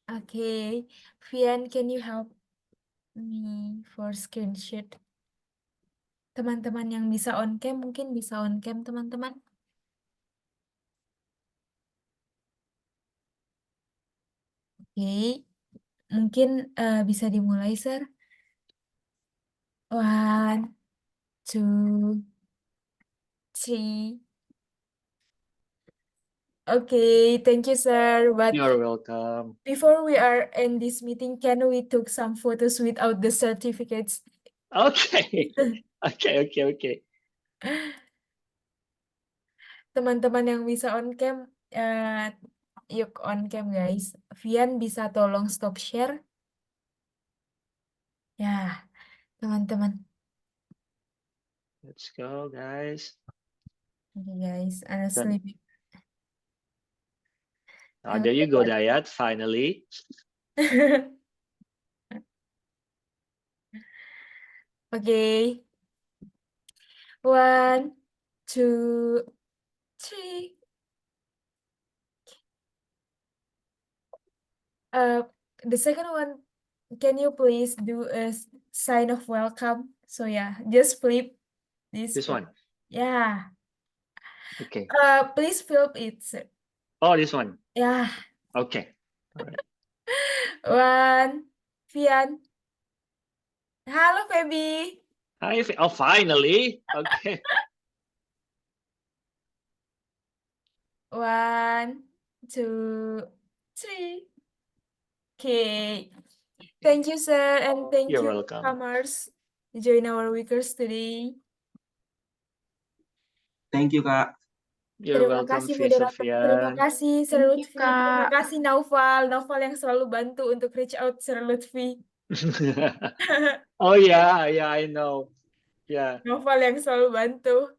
Okay. Fian, can you help me for screenshot? Teman-teman yang bisa on cam, mungkin bisa on cam, teman-teman. Oke. Mungkin bisa dimulai, sir. 1, 2, 3. Okay, thank you, sir. But You're welcome. before we are in this meeting, can we take some photos without the certificates? Okay. Okay. Teman-teman yang bisa on cam, yuk on cam, guys. Vian bisa tolong stop share. Ya, teman-teman. Let's go, guys. Oke, guys. Honestly. There you go, Dayat. Finally. Okay. 1, 2, 3. The second one, can you please do a sign of welcome? So yeah, just flip this one. Yeah. Okay. Please flip it, sir. Oh, this one. Yeah. Okay. All right. 1, Vian. Halo, Feby. Hi. Oh, finally. Okay. 1, 2, 3. Okay. Thank you, sir, and thank You're you, welcome. comers, join our weekers today. Thank you, Kak. You're Terima welcome, kasih, Fee moderator. Terima Sofian. kasih, Sir Thank you, Lutfi. Terima Kak. kasih, Naufal yang selalu bantu untuk reach out Sir Lutfi. Oh yeah, I know. Yeah. Naufal yang selalu bantu.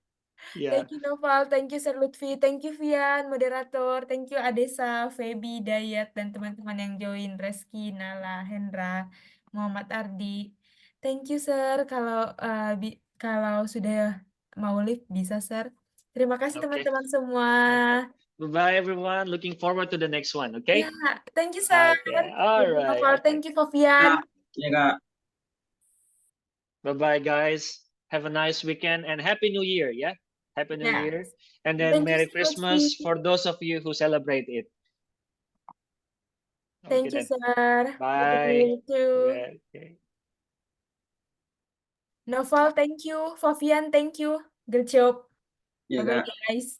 Yeah. Thank you, Naufal. Thank you, Sir Lutfi. Thank you, Vian, moderator. Thank you, Adesa, Feby, Dayat, dan teman-teman yang join. Reski, Nala, Hendra, Muhammad Ardi. Thank you, Sir. Kalau sudah mau live, bisa, Sir. Terima kasih, Okay. teman-teman semua. Bye, everyone. Looking forward to the next one. Okay. Yeah, thank you, Sir. Okay. All Thank you, right. Naufal. Thank you, Vian. Ya, Kak. Bye-bye, guys. Have a nice weekend and Happy New Year. Yeah. Happy New Yeah. Year. And then Thank you, Merry Sir Christmas Lutfi. for those of you who celebrate it. Thank Okay you, then. Sir. Bye. You too. Okay. Naufal, thank you. Fabian, thank you. Good job. Ya, Bye-bye, Kak. guys.